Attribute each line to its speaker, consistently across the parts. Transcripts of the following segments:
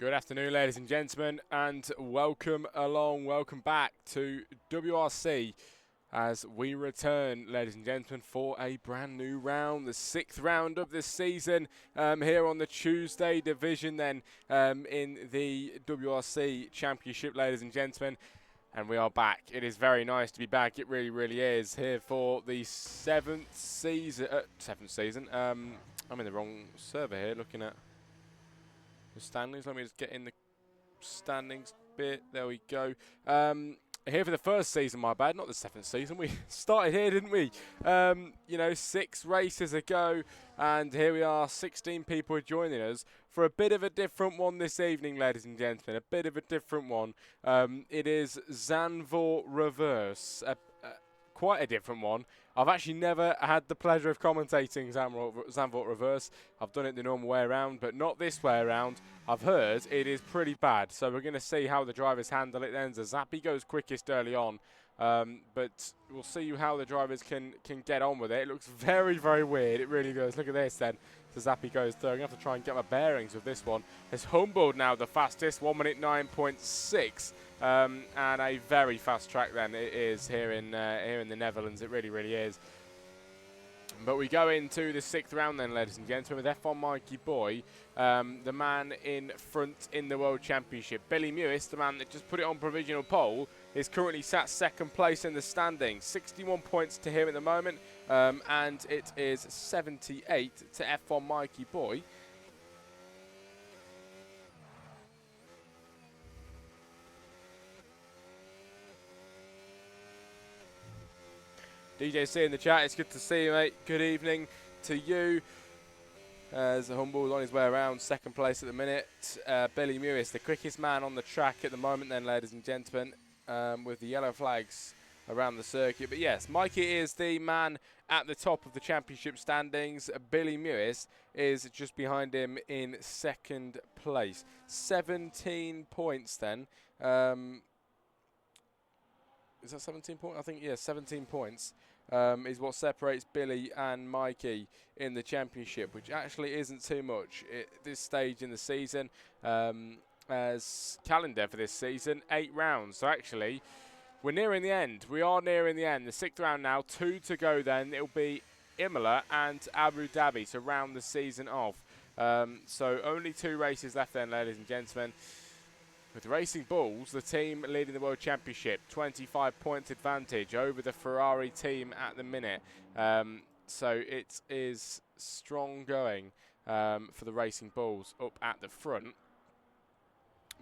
Speaker 1: Good afternoon, ladies and gentlemen, and welcome back to WRC as we return, ladies and gentlemen, for a brand new round, the sixth round of this season, here on the Tuesday division then in the WRC Championship, ladies and gentlemen. And we are back. It is very nice to be back. It really, really is, here for the seventh season. I'm in the wrong server here, looking at the standings. Let me just get in the standings bit. There we go. Here for the first season, my bad, not the seventh season. We started here, didn't we? 6 races ago, and here we are, 16 people are joining us for a bit of a different one this evening, ladies and gentlemen. A bit of a different one. It is Zandvoort Reverse, quite a different one. I've actually never had the pleasure of commentating Zandvoort Reverse. I've done it the normal way around, but not this way around. I've heard it is pretty bad, so we're going to see how the drivers handle it then. Zappy goes quickest early on, but we'll see how the drivers can get on with it. It looks very, very weird. It really does. Look at this then. Zappy goes third. I'm going to have to try and get my bearings with this one. It's Humboldt now the fastest, 1 minute 9.6. And a very fast track then it is here in the Netherlands. It really, really is. But we go into the sixth round then, ladies and gentlemen, with F1 Mikey Boy, the man in front in the World Championship. Billy Mewis, the man that just put it on provisional pole, is currently sat second place in the standings. 61 points to him at the moment, and it is 78 to F1 Mikey Boy. DJC in the chat, it's good to see you, mate. Good evening to you. As Humboldt's on his way around, second place at the minute. Billy Mewis, the quickest man on the track at the moment then, ladies and gentlemen, with the yellow flags around the circuit. But yes, Mikey is the man at the top of the championship standings. Billy Mewis is just behind him in second place. 17 points then. Is that 17 points? I think, yeah, 17 points is what separates Billy and Mikey in the championship, which actually isn't too much at this stage in the season. As calendar for this season, 8 rounds. So actually, we're nearing the end. We are nearing the end. The 6th round now, 2 to go then. It'll be Imola and Abu Dhabi to round the season off. So only 2 races left then, ladies and gentlemen. With Racing Bulls, the team leading the World Championship, 25 points advantage over the Ferrari team at the minute. So it is strong going for the Racing Bulls up at the front.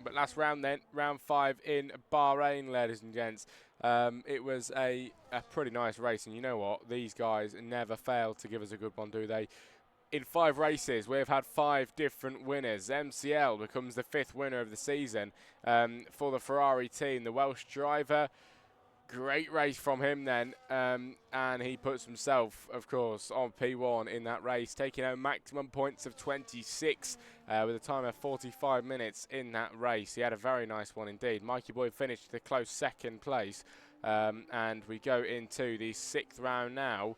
Speaker 1: But last round then, round 5 in Bahrain, ladies and gents. It was a pretty nice race, and you know what? These guys never fail to give us a good one, do they? In 5 races, we've had 5 different winners. MCL becomes the 5th winner of the season for the Ferrari team. The Welsh driver, great race from him then. And he puts himself, of course, on P1 in that race, taking home maximum points of 26 with a time of 45 minutes in that race. He had a very nice one indeed. Mikey Boy finished the close second place. And we go into the 6th round now.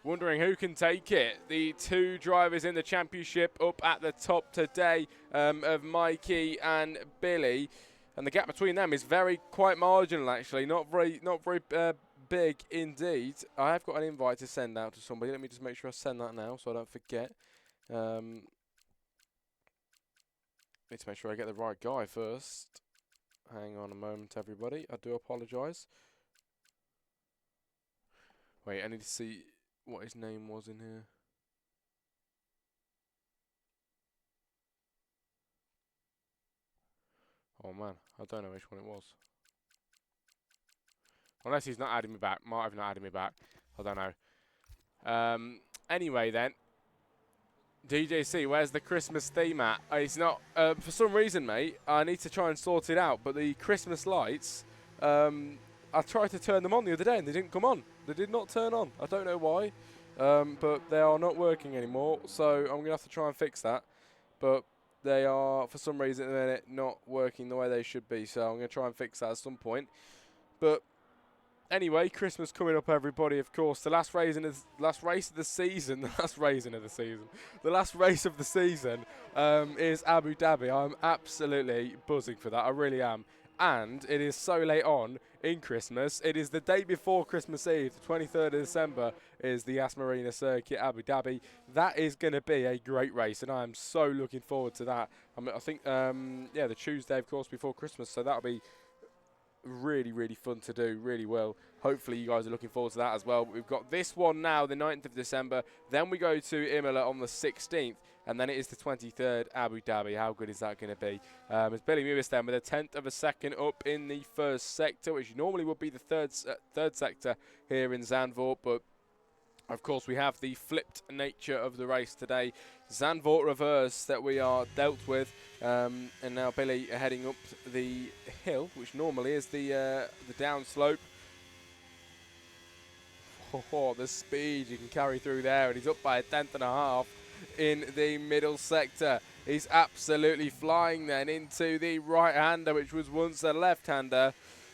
Speaker 1: Wondering who can take it. The 2 drivers in the championship up at the top today of Mikey and Billy, and the gap between them is quite marginal actually. Not very big indeed. I have got an invite to send out to somebody. Let me just make sure I send that now so I don't forget. Need to make sure I get the right guy first. Hang on a moment, everybody. I do apologise. Wait, I need to see what his name was in here. Oh man, I don't know which one it was. Unless he's not adding me back. Might have not added me back. I don't know. Anyway then. DJC, where's the Christmas theme at? It's not, for some reason, mate, I need to try and sort it out, but the Christmas lights, I tried to turn them on the other day and they didn't come on. They did not turn on. I don't know why, but they are not working anymore, so I'm going to have to try and fix that. But they are, for some reason, at the minute, not working the way they should be, so I'm going to try and fix that at some point. But Anyway, Christmas coming up, everybody. Of course, the last race of the season, the last race of the season is Abu Dhabi. I'm absolutely buzzing for that. I really am. And it is so late on in Christmas. It is the day before Christmas Eve, the 23rd of December, is the Yas Marina Circuit, Abu Dhabi. That is going to be a great race, and I am so looking forward to that. I think, the Tuesday, of course, before Christmas, so that'll be really, really fun to do, really well. Hopefully you guys are looking forward to that as well. But we've got this one now, the 9th of December. Then we go to Imola on the 16th. And then it is the 23rd, Abu Dhabi. How good is that going to be? It's Billy Mewis then with a 10th of a second up in the first sector, which normally would be the third sector here in Zandvoort. But of course, we have the flipped nature of the race today. Zandvoort reverse that we are dealt with. And now Billy heading up the hill, which normally is the down slope. Oh, the speed you can carry through there. And he's up by a 10th and a half in the middle sector. He's absolutely flying then into the right-hander, which was once a left-hander.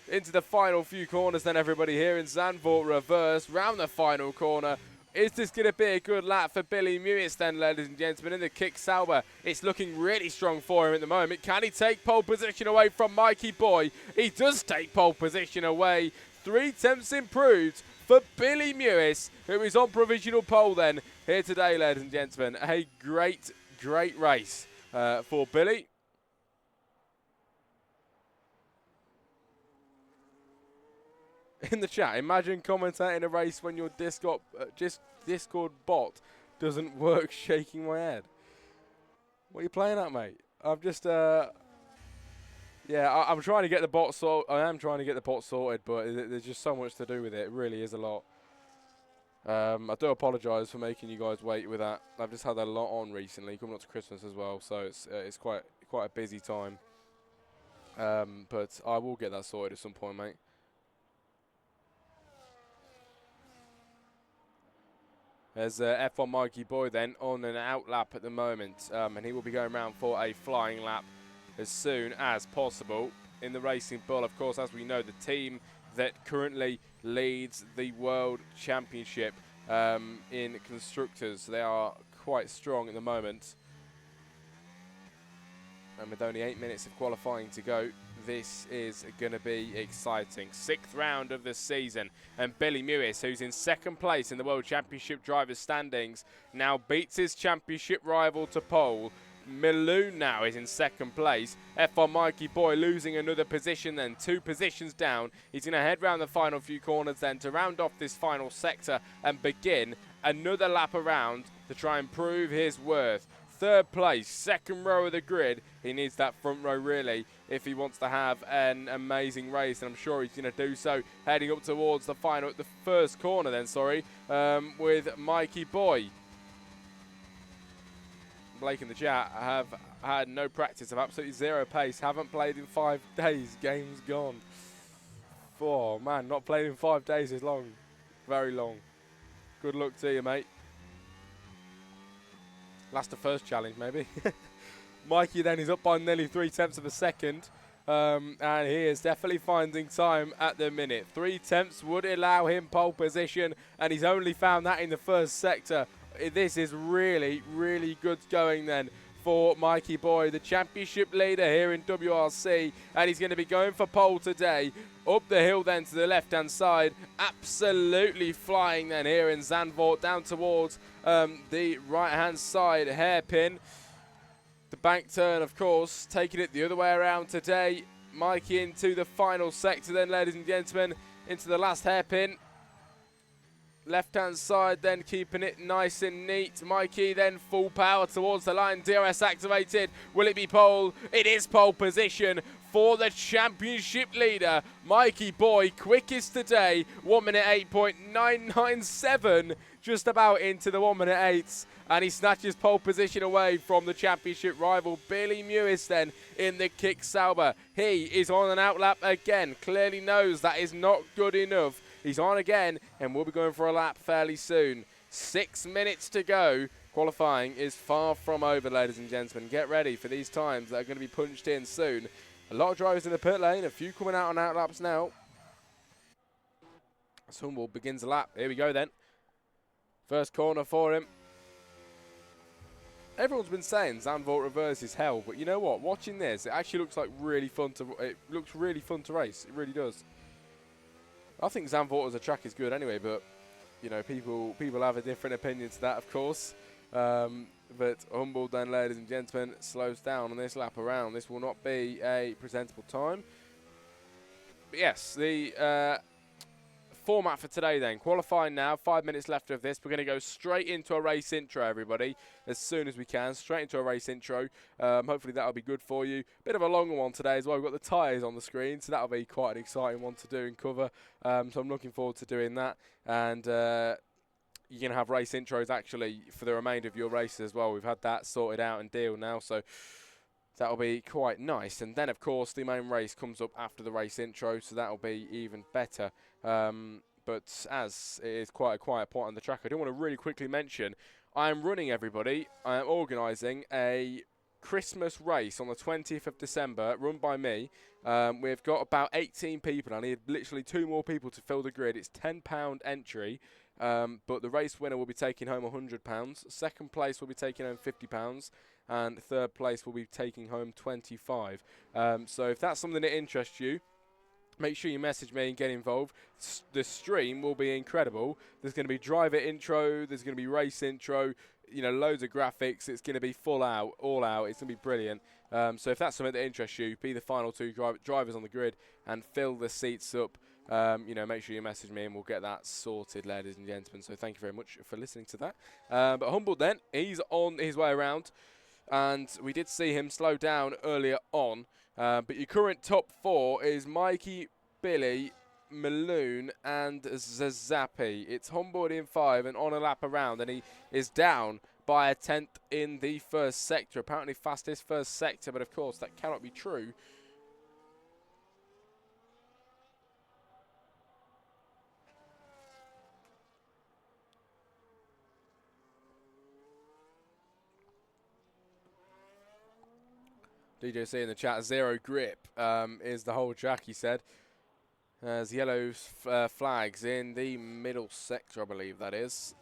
Speaker 1: Into the final few corners then, everybody, here in Zandvoort reverse, round the final corner. Is this going to be a good lap for Billy Mewis then, ladies and gentlemen, in the Kick Sauber? It's looking really strong for him at the moment. Can he take pole position away from Mikey Boy? He does take pole position away. 3 tenths improved for Billy Mewis, who is on provisional pole then here today, ladies and gentlemen. A great, great race for Billy. In the chat, imagine commentating a race when your Discord bot doesn't work, shaking my head. What are you playing at, mate? I'm just, I'm trying to get the bot sorted. I am trying to get the bot sorted, but there's just so much to do with it. It really is a lot. I do apologise for making you guys wait with that. I've just had a lot on recently, coming up to Christmas as well, so it's quite a busy time. But I will get that sorted at some point, mate. There's F1 Mikey Boy then on an out lap at the moment, and he will be going around for a flying lap as soon as possible. In the Racing Bull, of course, as we know, the team that currently leads the World Championship in Constructors. They are quite strong at the moment. And with only 8 minutes of qualifying to go, this is going to be exciting. 6th round of the season. And Billy Mewis, who's in 2nd place in the World Championship Drivers' Standings, now beats his championship rival to pole. Milloon now is in 2nd place. F1 Mikey Boy losing another position then, 2 positions down. He's going to head round the final few corners then to round off this final sector and begin another lap around to try and prove his worth. 3rd place, 2nd row of the grid. He needs that front row really if he wants to have an amazing race, and I'm sure he's going to do so. Heading up towards the first corner then, with Mikey Boy. Blake in the chat have had no practice, have absolutely 0 pace, haven't played in 5 days, game's gone. Oh man, not played in 5 days is long, very long. Good luck to you, mate. Last the first challenge, maybe. Mikey then is up by nearly 3 tenths of a second. And he is definitely finding time at the minute. 3 tenths would allow him pole position, and he's only found that in the first sector. This is really, really good going then for Mikey Boy, the championship leader here in WRC, and he's going to be going for pole today. Up the hill then to the left-hand side, absolutely flying then here in Zandvoort, down towards the right-hand side hairpin. The bank turn, of course, taking it the other way around today. Mikey into the final sector then, ladies and gentlemen, into the last hairpin. Left-hand side then, keeping it nice and neat. Mikey then full power towards the line. DRS activated. Will it be pole? It is pole position for the championship leader, Mikey Boy. Quickest today, 1 minute 8.997. Just about into the 1 minute 8s. And he snatches pole position away from the championship rival, Billy Mewis then in the Kick Sauber. He is on an outlap again. Clearly knows that is not good enough. He's on again, and we'll be going for a lap fairly soon. 6 minutes to go. Qualifying is far from over, ladies and gentlemen. Get ready for these times that are going to be punched in soon. A lot of drivers in the pit lane, a few coming out on outlaps now. Humboldt begins the lap. Here we go then. First corner for him. Everyone's been saying Zandvoort reverse is hell, but you know what? Watching this, it actually looks like really fun to. It looks really fun to race. It really does. I think Zandvoort as a track is good anyway, but you know, people have a different opinion to that, of course. But Humboldt then, ladies and gentlemen, slows down on this lap around. This will not be a presentable time. But yes, the format for today then. Qualifying now, 5 minutes left of this. We're going to go straight into a race intro, everybody, as soon as we can. Straight into a race intro. Hopefully that'll be good for you. Bit of a longer one today as well. We've got the tyres on the screen, so that'll be quite an exciting one to do and cover. So I'm looking forward to doing that. And you're going to have race intros actually for the remainder of your races as well. We've had that sorted out and deal now, so that'll be quite nice. And then, of course, the main race comes up after the race intro, so that'll be even better. But as it is quite a quiet point on the track, I do want to really quickly mention I am running, everybody. I am organising a Christmas race on the 20th of December, run by me. We've got about 18 people. I need literally 2 more people to fill the grid. It's £10 entry. But the race winner will be taking home £100. Second place will be taking home £50. And third place will be taking home £25. So if that's something that interests you, make sure you message me and get involved. The stream will be incredible. There's going to be driver intro. There's going to be race intro. You know, loads of graphics. It's going to be full out, all out. It's going to be brilliant. So if that's something that interests you, be the final 2 drivers on the grid and fill the seats up. You know, make sure you message me and we'll get that sorted, ladies and gentlemen. So thank you very much for listening to that. But Humboldt then, he's on his way around. And we did see him slow down earlier on. But your current top 4 is Mikey, Billy, Maloon and Zazapi. It's Humboldt in 5 and on a lap around. And he is down by a 10th in the first sector. Apparently fastest first sector, but of course that cannot be true. DJC in the chat, zero grip is the whole track, he said. There's yellow flags in the middle sector, I believe that is.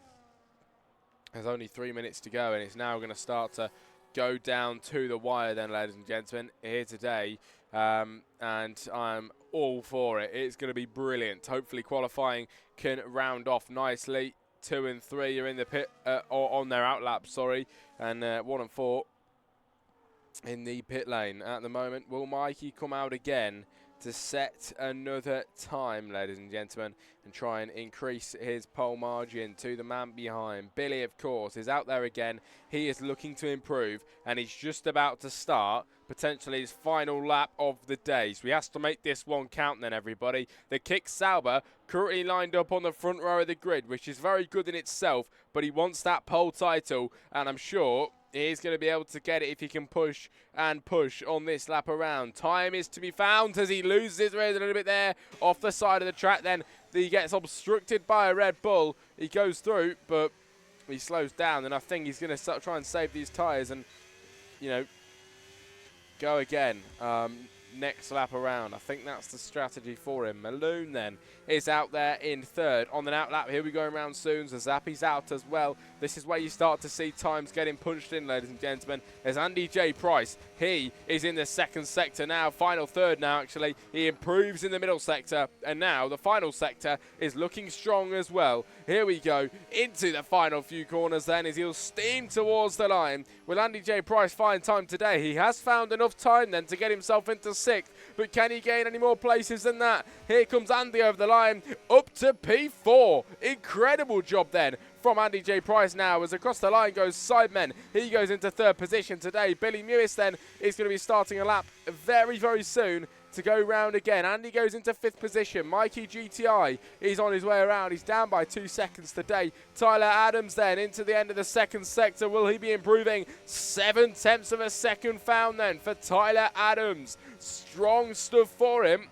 Speaker 1: There's only 3 minutes to go, and it's now going to start to go down to the wire then, ladies and gentlemen, here today. And I'm all for it. It's going to be brilliant. Hopefully qualifying can round off nicely. 2 and 3 are in the pit, or on their outlap, sorry. And 1 and 4 in the pit lane at the moment. Will Mikey come out again to set another time, ladies and gentlemen, and try and increase his pole margin to the man behind? Billy, of course, is out there again. He is looking to improve, and he's just about to start potentially his final lap of the day. So he has to make this one count then, everybody. The Kick Sauber currently lined up on the front row of the grid, which is very good in itself, but he wants that pole title, and I'm sure he's going to be able to get it if he can push and push on this lap around. Time is to be found as he loses his way a little bit there off the side of the track. Then he gets obstructed by a Red Bull. He goes through, but he slows down. And I think he's going to try and save these tyres and, you know, go again. Next lap around. I think that's the strategy for him. Maloon then is out there in 3rd on the out lap. Here we go around soon. Zazapi's out as well. This is where you start to see times getting punched in, ladies and gentlemen. There's Andy J. Price. He is in the 2nd sector now. Final 3rd now, actually. He improves in the middle sector. And now the final sector is looking strong as well. Here we go into the final few corners then as he'll steam towards the line. Will Andy J. Price find time today? He has found enough time then to get himself into 6th. But can he gain any more places than that? Here comes Andy over the line up to P4. Incredible job then from Andy J. Price now as across the line goes Sidemen. He goes into 3rd position today. Billy Mewis then is going to be starting a lap very, very soon to go round again. Andy goes into 5th position. Mikey GTI is on his way around. He's down by 2 seconds today. Tyler Adams then into the end of the 2nd sector. Will he be improving? 7/10 of a second found then for Tyler Adams. Strong stuff for him.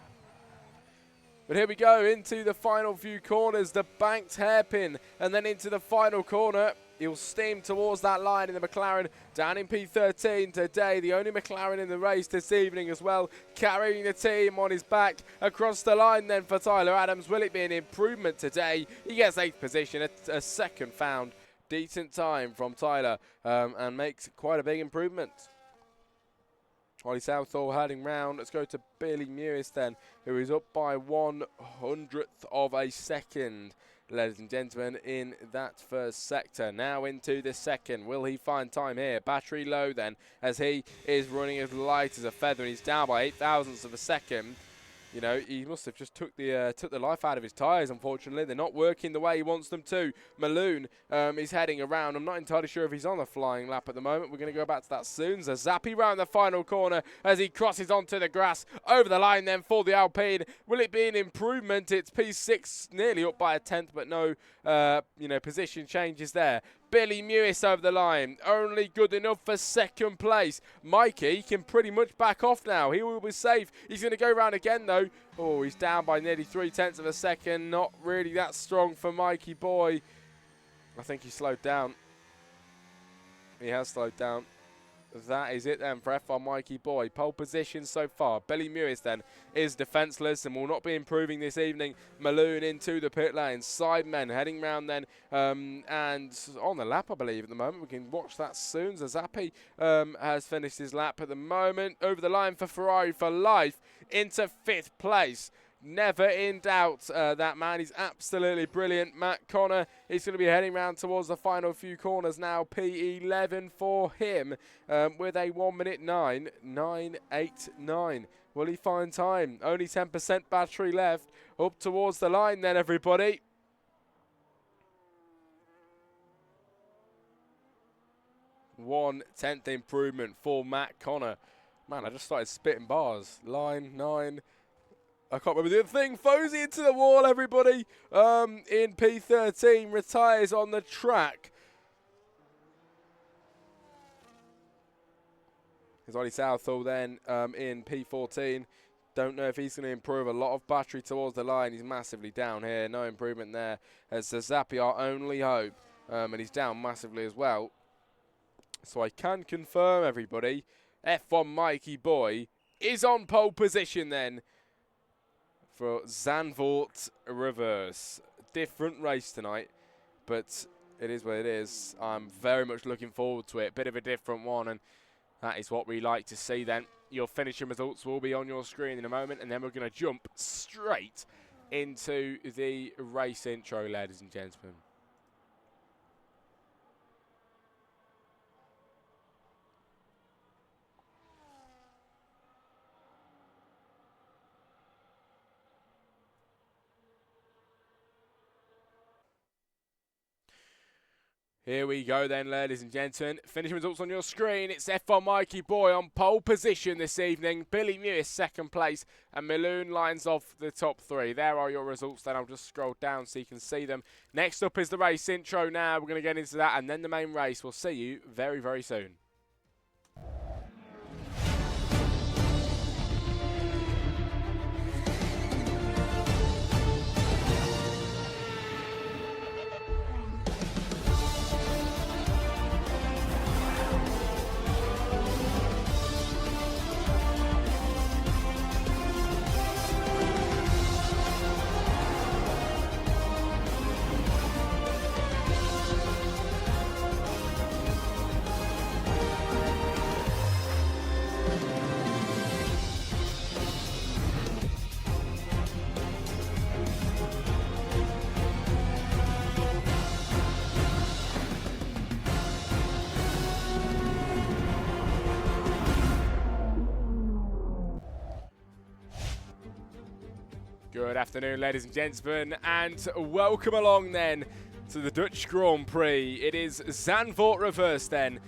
Speaker 1: But here we go into the final few corners, the banked hairpin, and then into the final corner. He'll steam towards that line in the McLaren down in P13 today. The only McLaren in the race this evening as well, carrying the team on his back across the line then for Tyler Adams. Will it be an improvement today? He gets 8th position, a second found. Decent time from Tyler and makes quite a big improvement. Ollie Southall heading round. Let's go to Billy Mewis then, who is up by 1/100th of a second, ladies and gentlemen, in that first sector. Now into the second. Will he find time here? Battery low then, as he is running as light as a feather. He's down by 8 thousandths of a second. You know, he must have just took the life out of his tyres, unfortunately. They're not working the way he wants them to. Malone is heading around. I'm not entirely sure if he's on a flying lap at the moment. We're going to go back to that soon. Zappy round the final corner as he crosses onto the grass. Over the line then for the Alpine. Will it be an improvement? It's P6, nearly up by a 10th, but no, position changes there. Billy Mewis over the line, only good enough for second place. Mikey can pretty much back off now. He will be safe. He's going to go round again though. Oh, he's down by nearly 3/10 of a second. Not really that strong for Mikey boy. I think he slowed down. He has slowed down. That is it then for F1 Mikey boy. Pole position so far. Billy Mewis then is defenceless and will not be improving this evening. Malone into the pit lane. Sidemen heading round then and on the lap I believe at the moment. We can watch that soon. Zazapi has finished his lap at the moment. Over the line for Ferrari for life into 5th place. Never in doubt, that man. He's absolutely brilliant. Matt Connor is going to be heading round towards the final few corners now. P11 for him with a 1:09, 9:89. Will he find time? Only 10% battery left. Up towards the line then, everybody. One-tenth improvement for Matt Connor. Man, I just started spitting bars. Line 9. I can't remember the other thing. Fozy into the wall, everybody. In P13, retires on the track. There's Ollie Southall then in P14. Don't know if he's going to improve. A lot of battery towards the line. He's massively down here. No improvement there. As Zappy, our only hope. And he's down massively as well. So I can confirm, everybody, F1 Mikey boy is on pole position then. For Zandvoort Reverse. Different race tonight, but it is what it is. I'm very much looking forward to it. Bit of a different one, and that is what we like to see then. Your finishing results will be on your screen in a moment, and then we're going to jump straight into the race intro, ladies and gentlemen. Here we go then, ladies and gentlemen. Finishing results on your screen. It's F1 Mikey boy on pole position this evening. Billy Mewis 2nd place. And Malone lines off the top 3. There are your results then. I'll just scroll down so you can see them. Next up is the race intro now. We're going to get into that and then the main race. We'll see you very, very soon. Good afternoon, ladies and gentlemen, and welcome along then to the Dutch Grand Prix. It is Zandvoort Reverse then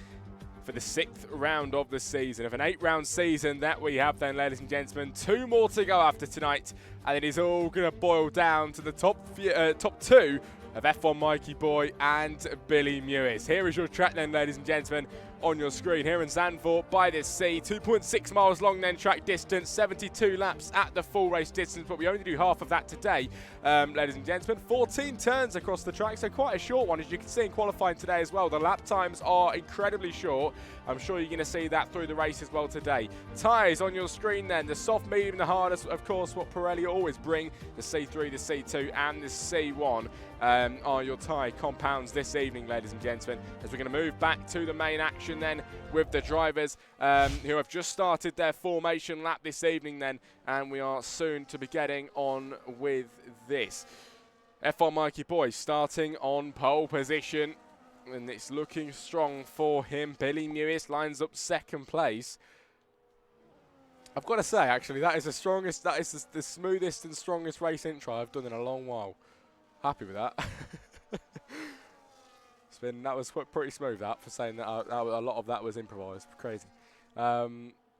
Speaker 1: for the 6th round of the season. Of an 8-round season that we have then, ladies and gentlemen. 2 more to go after tonight, and it is all going to boil down to the top 2 of F1 Mikey boy and Billy Mewis. Here is your track then, ladies and gentlemen. on your screen here in Zandvoort by the sea. 2.6 miles long then track distance, 72 laps at the full race distance, but we only do half of that today, ladies and gentlemen. 14 turns across the track, so quite a short one, as you can see in qualifying today as well. The lap times are incredibly short. I'm sure you're going to see that through the race as well today. Tyres on your screen then, the soft, medium, the hard, of course, what Pirelli always bring. The C3, the C2 and the C1 are your tyre compounds this evening, ladies and gentlemen, as we're going to move back to the main action then with the drivers who have just started their formation lap this evening then, and we are soon to be getting on with this. F1 Mikey Boy starting on pole position, and it's looking strong for him. Billy Mewis lines up second place. I've got to say, actually, that is the smoothest and strongest race intro I've done in a long while. Happy with that. That was pretty smooth, that, for saying that a lot of that was improvised. Crazy.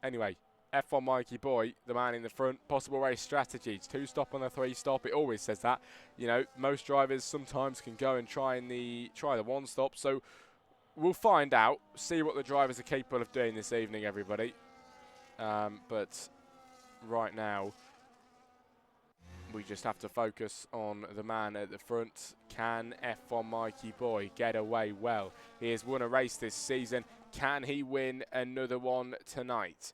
Speaker 1: Anyway, F1 Mikey Boy, the man in the front. Possible race strategies. 2-stop on a 3-stop. It always says that. You know, most drivers sometimes can go and try the 1-stop. So we'll find out. See what the drivers are capable of doing this evening, everybody. But right now, we just have to focus on the man at the front. Can F1 Mikey Boy get away well? He has won a race this season. Can he win another one tonight?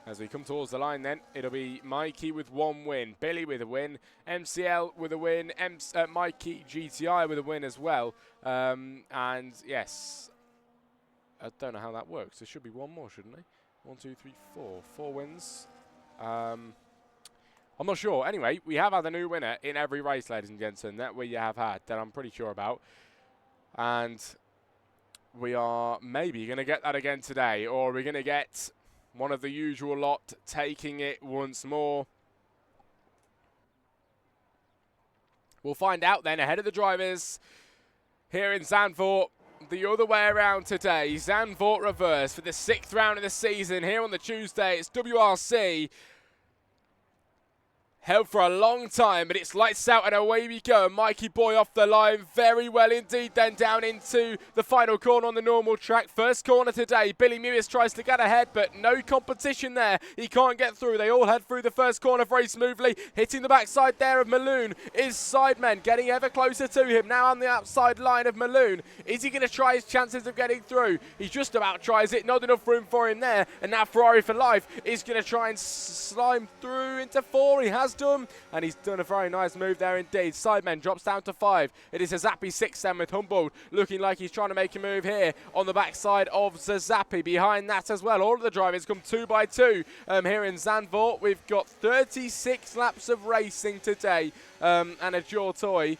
Speaker 1: As we come towards the line then, it'll be Mikey with 1 win, Billy with a win, MCL with a win, Mikey GTI with a win as well. And yes, I don't know how that works. There should be one more, shouldn't there? 1, 2, 3, 4. 4 wins. I'm not sure. Anyway, we have had a new winner in every race, ladies and gentlemen, that we have had, that I'm pretty sure about. And we are maybe going to get that again today, or we're going to get one of the usual lot taking it once more. We'll find out then ahead of the drivers here in Zandvoort. The other way around today. Zandvoort reverse for the 6th round of the season here on the Tuesday. It's WRC. Held for a long time, but it's lights out and away we go. Mikey Boy off the line very well indeed. Then down into the final corner on the normal track. First corner today. Billy Mewis tries to get ahead, but no competition there. He can't get through. They all head through the first corner very smoothly. Hitting the backside there of Maloon is Sidemen, getting ever closer to him. Now on the outside line of Maloon. Is he going to try his chances of getting through? He just about tries it. Not enough room for him there. And now Ferrari for Life is going to try and slime through into 4. He has done, and he's done a very nice move there indeed. Sidemen drops down to 5. It is Zazapi 6 then with Humboldt looking like he's trying to make a move here on the backside of Zazapi. Behind that as well, all of the drivers come 2 by 2 here in Zandvoort. We've got 36 laps of racing today, and a Jaw Toy,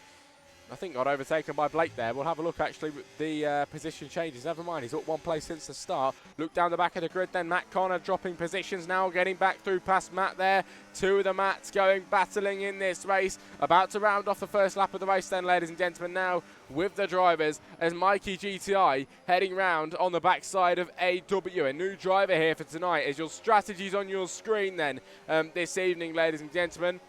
Speaker 1: I think, got overtaken by Blake there. We'll have a look actually with the position changes. Never mind, he's up 1 place since the start. Look down the back of the grid then. Matt Connor dropping positions now, getting back through past Matt there. 2 of the Matts going battling in this race. About to round off the first lap of the race then, ladies and gentlemen, now with the drivers as Mikey GTI heading round on the backside of AW. A new driver here for tonight as your strategies on your screen then this evening, ladies and gentlemen.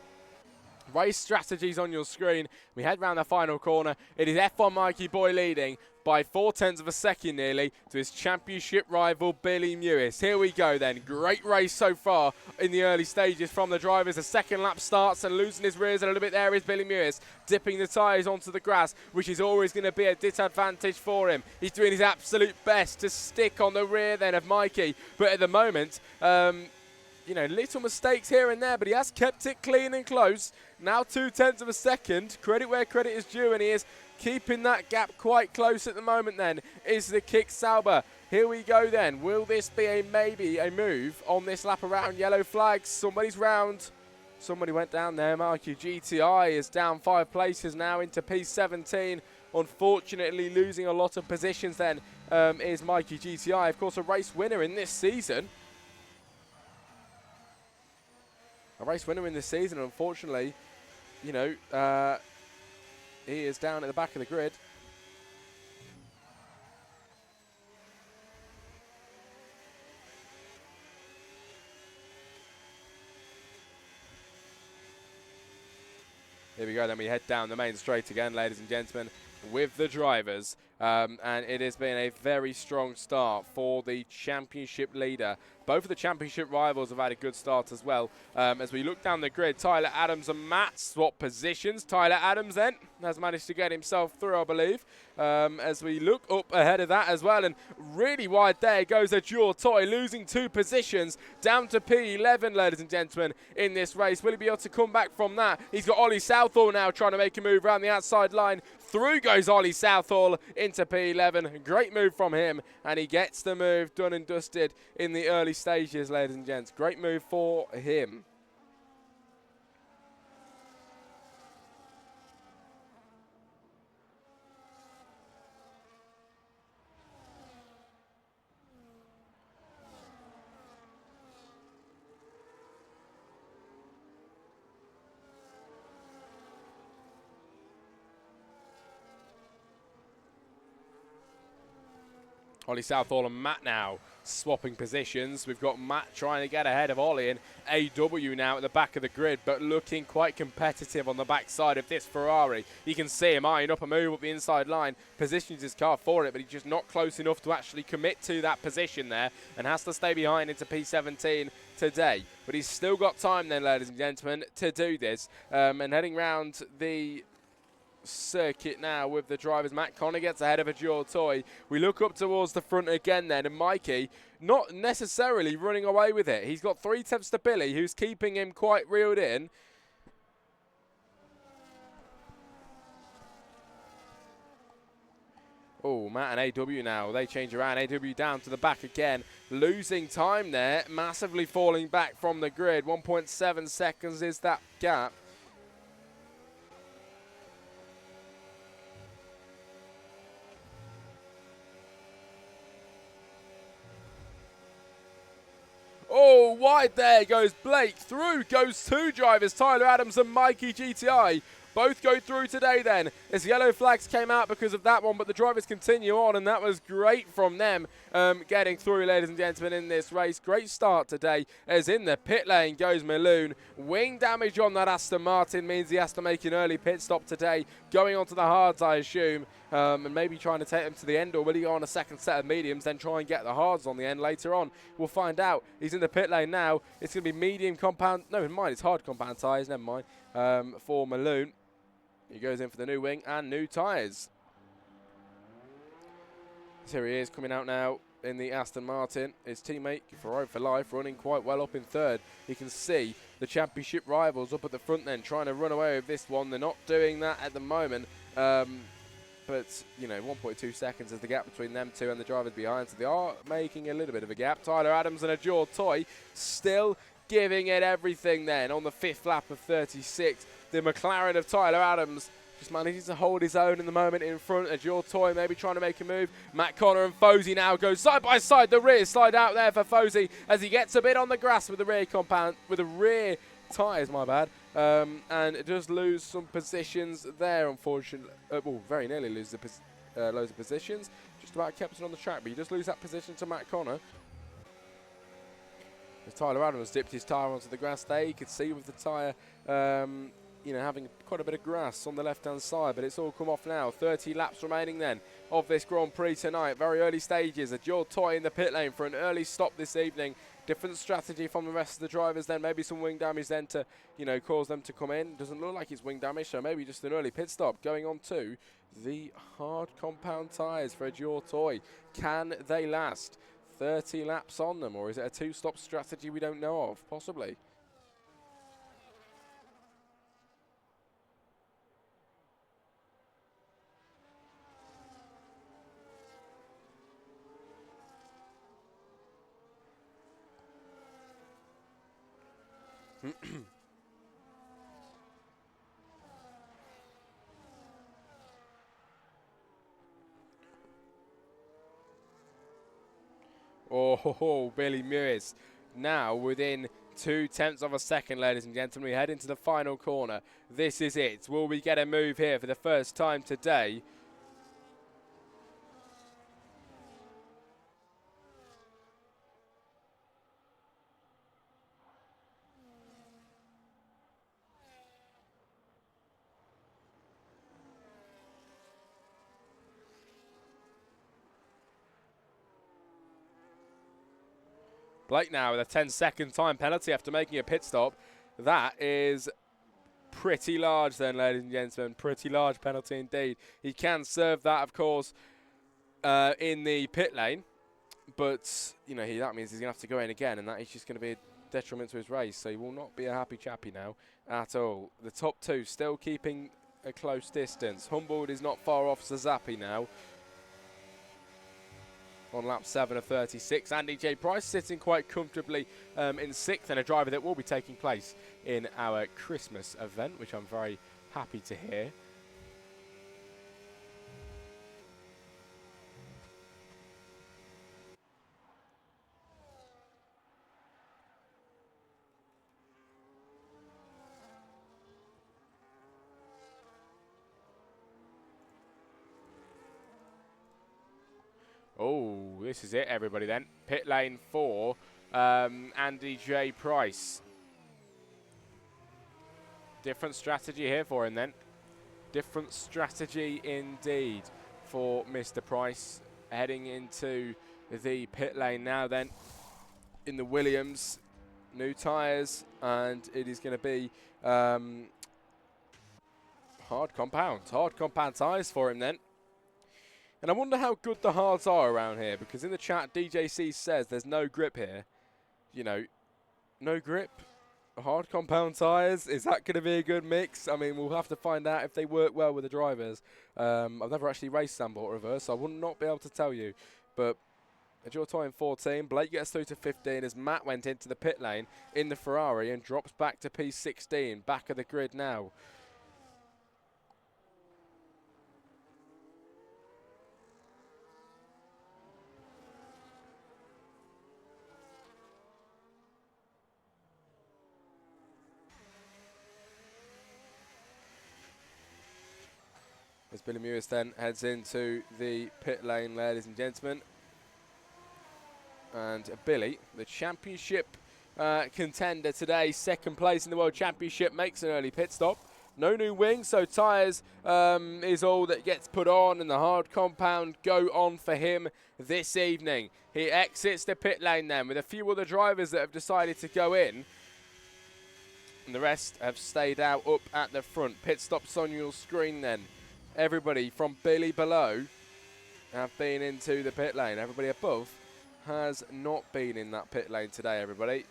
Speaker 1: Race strategies on your screen. We head round the final corner. It is F1 Mikey Boy leading by 0.4 of a second nearly to his championship rival Billy Mewis. Here we go then. Great race so far in the early stages from the drivers. The second lap starts and losing his rears a little bit there is Billy Mewis, dipping the tyres onto the grass, which is always going to be a disadvantage for him. He's doing his absolute best to stick on the rear then of Mikey, but at the moment, you know, little mistakes here and there, but he has kept it clean and close. Now 0.2 of a second. Credit where credit is due, and he is keeping that gap quite close at the moment then, is the Kick Sauber. Here we go then. Will this be maybe a move on this lap around? Yellow flags. Somebody's round. Somebody went down there. Mikey GTI is down 5 places now into P17. Unfortunately, losing a lot of positions then is Mikey GTI. Of course, a race winner in this season. A race winner in this season, unfortunately, you know, he is down at the back of the grid. Here we go, then we head down the main straight again, ladies and gentlemen, with the drivers. And it has been a very strong start for the championship leader. Both of the championship rivals have had a good start as well. As we look down the grid, Tyler Adams and Matt swap positions. Tyler Adams then has managed to get himself through, I believe. As we look up ahead of that as well, and really wide there goes Ajur Toy, losing 2 positions down to P11, ladies and gentlemen, in this race. Will he be able to come back from that? He's got Ollie Southall now trying to make a move around the outside line. Through goes Ollie Southall into P11. Great move from him, and he gets the move done and dusted in the early stages, ladies and gents. Great move for him. Ollie Southall and Matt now swapping positions. We've got Matt trying to get ahead of Ollie, and AW now at the back of the grid, but looking quite competitive on the backside of this Ferrari. You can see him eyeing up a move up the inside line, positions his car for it, but he's just not close enough to actually commit to that position there, and has to stay behind into P17 today. But he's still got time then, ladies and gentlemen, to do this. And heading round the circuit now with the drivers. Matt Connor gets ahead of Ajur Toy. We look up towards the front again then, and Mikey not necessarily running away with it. He's got 3 tenths to Billy, who's keeping him quite reeled in. Oh, Matt and AW now, they change around. AW down to the back again, losing time there, massively falling back from the grid. 1.7 seconds is that gap. Oh, wide there goes Blake. Through goes 2 drivers, Tyler Adams and Mikey GTI. Both go through today then, as yellow flags came out because of that one, but the drivers continue on, and that was great from them getting through, ladies and gentlemen, in this race. Great start today, as in the pit lane goes Maloon. Wing damage on that Aston Martin means he has to make an early pit stop today, going on to the hards, I assume, and maybe trying to take them to the end, or will he go on a second set of mediums, then try and get the hards on the end later on? We'll find out. He's in the pit lane now. It's going to be medium compound, no, never mind, it's hard compound tyres, never mind, for Maloon. He goes in for the new wing and new tyres. So here he is coming out now in the Aston Martin. His teammate, Ferrari for Life, running quite well up in third. You can see the championship rivals up at the front then, trying to run away with this one. They're not doing that at the moment. But, you know, 1.2 seconds is the gap between them two and the drivers behind. So they are making a little bit of a gap. Tyler Adams and Ajur Toy still giving it everything then on the 5th lap of 36. The McLaren of Tyler Adams just manages to hold his own in the moment in front. Ajur Toy maybe trying to make a move. Matt Connor and Fozy now go side by side. The rear slide out there for Fozy as he gets a bit on the grass with the rear compound, with the rear tyres, my bad. And it does lose some positions there, unfortunately. Well, very nearly loses loads of positions. Just about kept it on the track, but you just lose that position to Matt Connor. As Tyler Adams dipped his tyre onto the grass there, you could see with the tyre, you know, having quite a bit of grass on the left-hand side, but it's all come off now. 30 laps remaining then of this Grand Prix tonight. Very early stages. Ajur Toy in the pit lane for an early stop this evening. Different strategy from the rest of the drivers then. Maybe some wing damage then to, you know, cause them to come in. Doesn't look like it's wing damage, so maybe just an early pit stop. Going on to the hard compound tyres for Ajur Toy. Can they last 30 laps on them, or is it a 2-stop strategy we don't know of? Possibly. Oh, Billy Mewis now within 0.2 of a second, ladies and gentlemen. We head into the final corner. This is it. Will we get a move here for the first time today? Blake now with a 10-second time penalty after making a pit stop. That is pretty large then, ladies and gentlemen. Pretty large penalty indeed. He can serve that, of course, in the pit lane. But, you know, that means he's going to have to go in again, and that is just going to be a detriment to his race. So he will not be a happy chappy now at all. The top two still keeping a close distance. Humboldt is not far off Zazapi now. On lap 7 of 36. Andy J. Price sitting quite comfortably in 6th, and a driver that will be taking place in our Christmas event, which I'm very happy to hear. Oh, this is it, everybody, then. Pit lane 4, Andy J. Price. Different strategy here for him, then. Different strategy indeed for Mr. Price. Heading into the pit lane now, then, in the Williams. New tyres, and it is going to be hard compound tyres for him, then. And I wonder how good the hards are around here, because in the chat, DJC says there's no grip here. You know, no grip, hard compound tyres. Is that going to be a good mix? I mean, we'll have to find out if they work well with the drivers. I've never actually raced Zandvoort reverse, so I would not be able to tell you. But Adjoa Toy in 14. Blake gets through to 15 as Matt went into the pit lane in the Ferrari and drops back to P16. Back of the grid now. As Billy Mewis then heads into the pit lane, ladies and gentlemen. And Billy, the championship contender today, 2nd place in the World Championship, makes an early pit stop. No new wings, so tyres is all that gets put on, and the hard compound go on for him this evening. He exits the pit lane then with a few other drivers that have decided to go in. And the rest have stayed out up at the front. Pit stops on your screen then. Everybody from Billy below have been into the pit lane. Everybody above has not been in that pit lane today, everybody.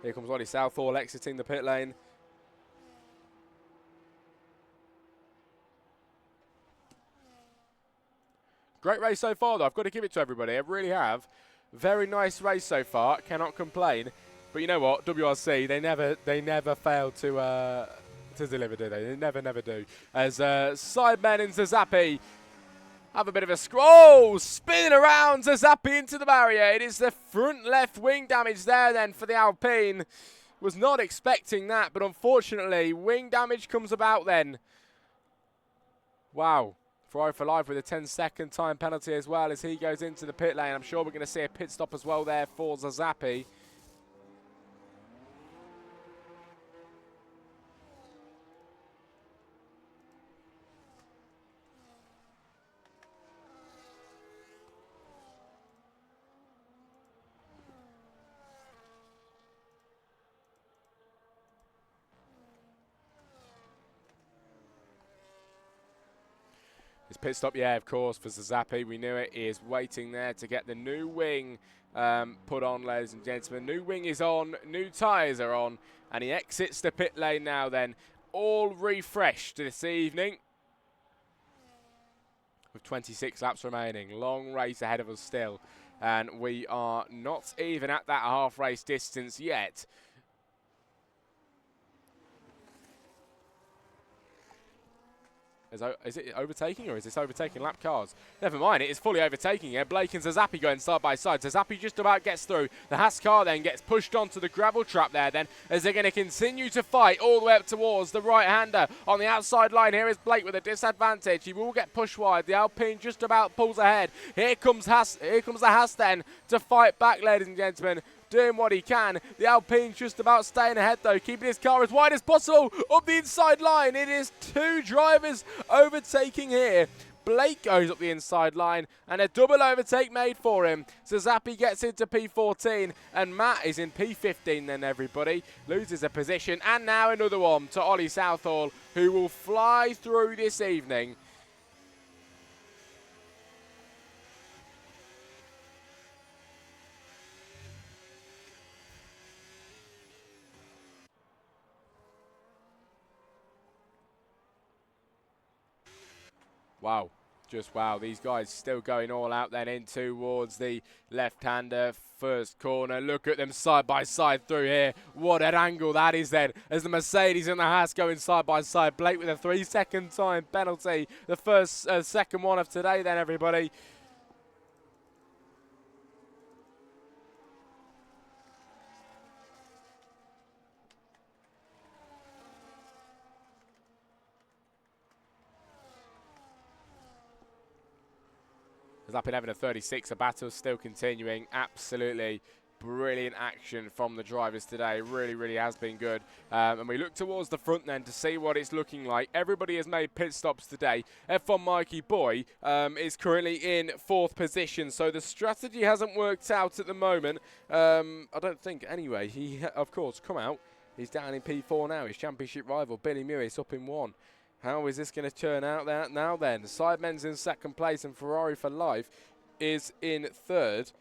Speaker 1: Here comes Ollie Southall exiting the pit lane. Great race so far, though. I've got to give it to everybody. I really have. Very nice race so far. Cannot complain. But you know what? WRC, they never fail to deliver, do they? They never do. As Sidemen and Zazapi have a bit of a scroll, spinning around Zazapi into the barrier. It is the front left wing damage there then for the Alpine. Was not expecting that, but unfortunately, wing damage comes about then. Wow. Ferrari for life with a 10-second time penalty as well as he goes into the pit lane. I'm sure we're going to see a pit stop as well there for Zazapi. His pit stop, yeah, of course, for Zazapi. We knew it. He is waiting there to get the new wing put on, ladies and gentlemen. New wing is on, new tyres are on, and he exits the pit lane now then. All refreshed this evening. With 26 laps remaining. Long race ahead of us still. And we are not even at that half race distance yet. Is it overtaking, or is this overtaking lap cars? Never mind, it is fully overtaking it. Blake and Zazapi going side by side. Zazapi just about gets through. The Haas car then gets pushed onto the gravel trap there then, as they're going to continue to fight all the way up towards the right-hander. On the outside line, here is Blake with a disadvantage. He will get pushed wide. The Alpine just about pulls ahead. Here comes the Haas then to fight back, ladies and gentlemen. Doing what he can. The Alpine's just about staying ahead though, keeping his car as wide as possible up the inside line. It is two drivers overtaking here. Blake goes up the inside line, and a double overtake made for him. So Zappi gets into P14, and Matt is in P15 then, everybody. Loses a position, and now another one to Ollie Southall, who will fly through this evening. Wow, just wow. These guys still going all out then in towards the left-hander first corner. Look at them side by side through here. What an angle that is then, as the Mercedes and the Haas going side by side. Blake with a 3-second time penalty. The second one of today then, everybody. Up 11:36, a battle still continuing. Absolutely brilliant action from the drivers today. Really has been good. And we look towards the front then to see what it's looking like. Everybody has made pit stops today. F1 Mikey Boy is currently in 4th position, so the strategy hasn't worked out at the moment. I don't think anyway. He, of course, come out. He's down in P4 now. His championship rival, Billy Mewis, up in 1. How is this going to turn out now then? Sidemen's in 2nd place and Ferrari for Life is in 3rd.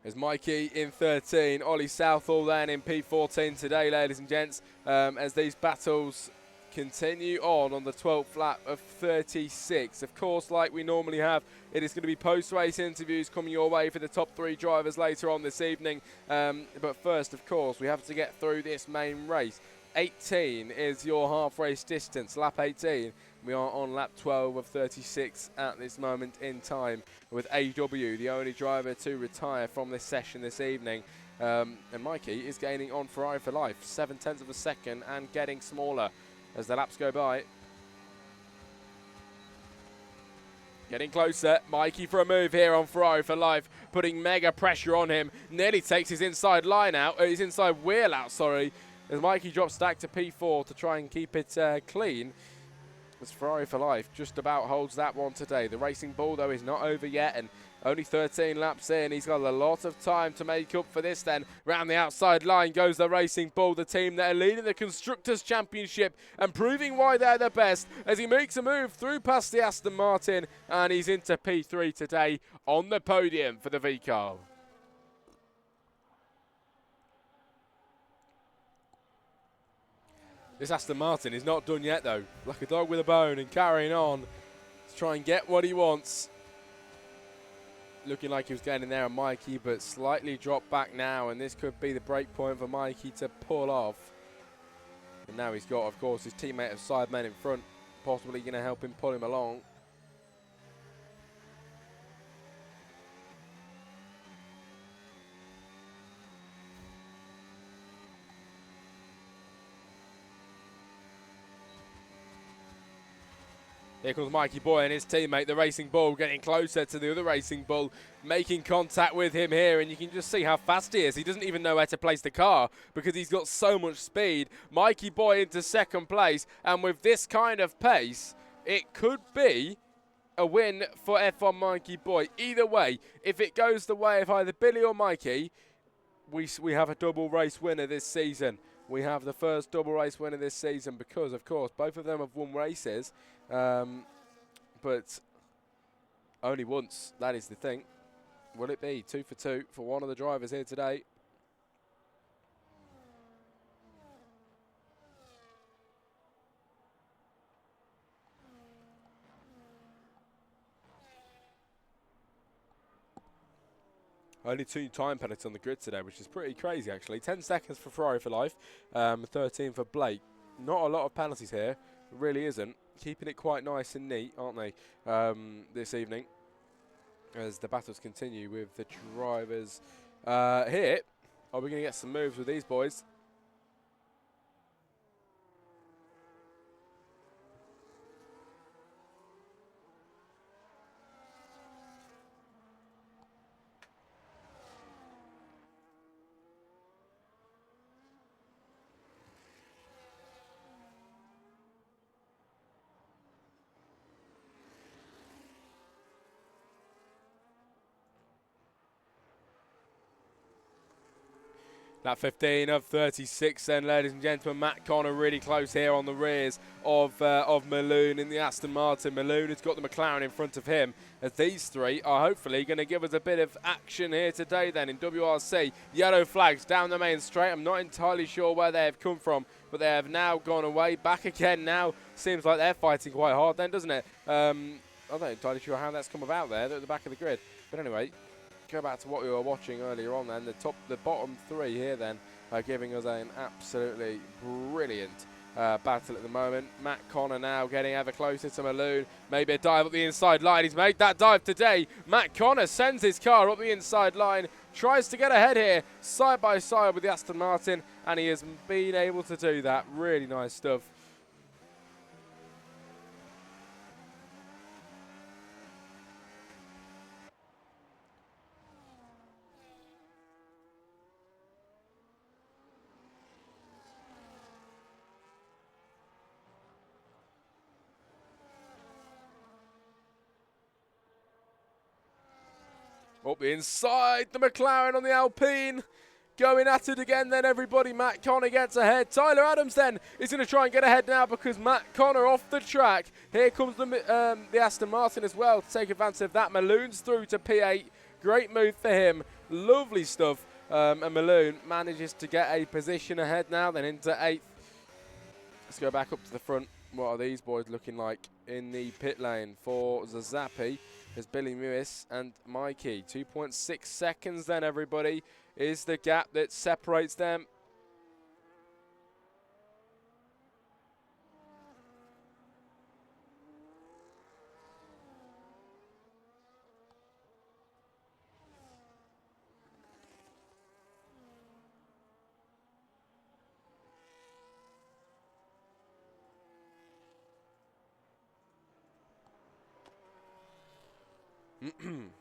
Speaker 1: There's Mikey in 13, Ollie Southall then in P14 today, ladies and gents, as these battles continue on the 12th lap of 36. Of course, like we normally have, it is going to be post-race interviews coming your way for the top 3 drivers later on this evening. But first, of course, we have to get through this main race. 18 is your half race distance, lap 18. We are on lap 12 of 36 at this moment in time, with AW, the only driver to retire from this session this evening. And Mikey is gaining on Ferrari for Life, 0.7 of a second, and getting smaller as the laps go by. Getting closer, Mikey for a move here on Ferrari for Life, putting mega pressure on him. Nearly takes his inside line out, his inside wheel out, sorry, as Mikey drops back to P4 to try and keep it clean. As Ferrari for Life just about holds that one today. The Racing Bull, though, is not over yet, and only 13 laps in. He's got a lot of time to make up for this then. Round the outside line goes the Racing Bull, the team that are leading the Constructors' Championship and proving why they're the best, as he makes a move through past the Aston Martin, and he's into P3 today on the podium for the V-Car. This Aston Martin is not done yet, though. Like a dog with a bone and carrying on to try and get what he wants. Looking like he was getting in there on Mikey, but slightly dropped back now, and this could be the break point for Mikey to pull off. And now he's got, of course, his teammate of Sidemen in front, possibly going to help him pull him along. Here comes Mikey Boy and his teammate, the Racing Bull, getting closer to the other Racing Bull, making contact with him here, and you can just see how fast he is. He doesn't even know where to place the car because he's got so much speed. Mikey Boy into 2nd place, and with this kind of pace, it could be a win for F1 Mikey Boy. Either way, if it goes the way of either Billy or Mikey, we have a double race winner this season. We have the first double race winner this season because, of course, both of them have won races, but only once. That is the thing. Will it be 2 for 2 for one of the drivers here today? Only 2 time penalties on the grid today, which is pretty crazy, actually. 10 seconds for Ferrari for Life, 13 for Blake. Not a lot of penalties here. It really isn't. Keeping it quite nice and neat, aren't they, this evening? As the battles continue with the drivers here. Are we going to get some moves with these boys? That 15 of 36 then, ladies and gentlemen. Matt Connor really close here on the rears of Malone in the Aston Martin. Malone has got the McLaren in front of him, as these three are hopefully going to give us a bit of action here today then in WRC. Yellow flags down the main straight. I'm not entirely sure where they have come from, but they have now gone away. Back again now. Seems like they're fighting quite hard then, doesn't it? I'm not entirely sure how that's come about there. They're at the back of the grid. But anyway, go back to what we were watching earlier on then. The bottom three here then are giving us an absolutely brilliant battle at the moment. Matt Connor now getting ever closer to Malone. Maybe a dive up the inside line. He's made that dive today. Matt Connor sends his car up the inside line, tries to get ahead here, side by side with the Aston Martin, and he has been able to do that. Really nice stuff. Up the inside, the McLaren on the Alpine. Going at it again then, everybody. Matt Connor gets ahead. Tyler Adams then is going to try and get ahead now because Matt Connor off the track. Here comes the Aston Martin as well to take advantage of that. Malone's through to P8. Great move for him. Lovely stuff. And Malone manages to get a position ahead now, then into 8th. Let's go back up to the front. What are these boys looking like in the pit lane for Zazapi? There's Billy Mewis and Mikey. 2.6 seconds then, everybody, is the gap that separates them.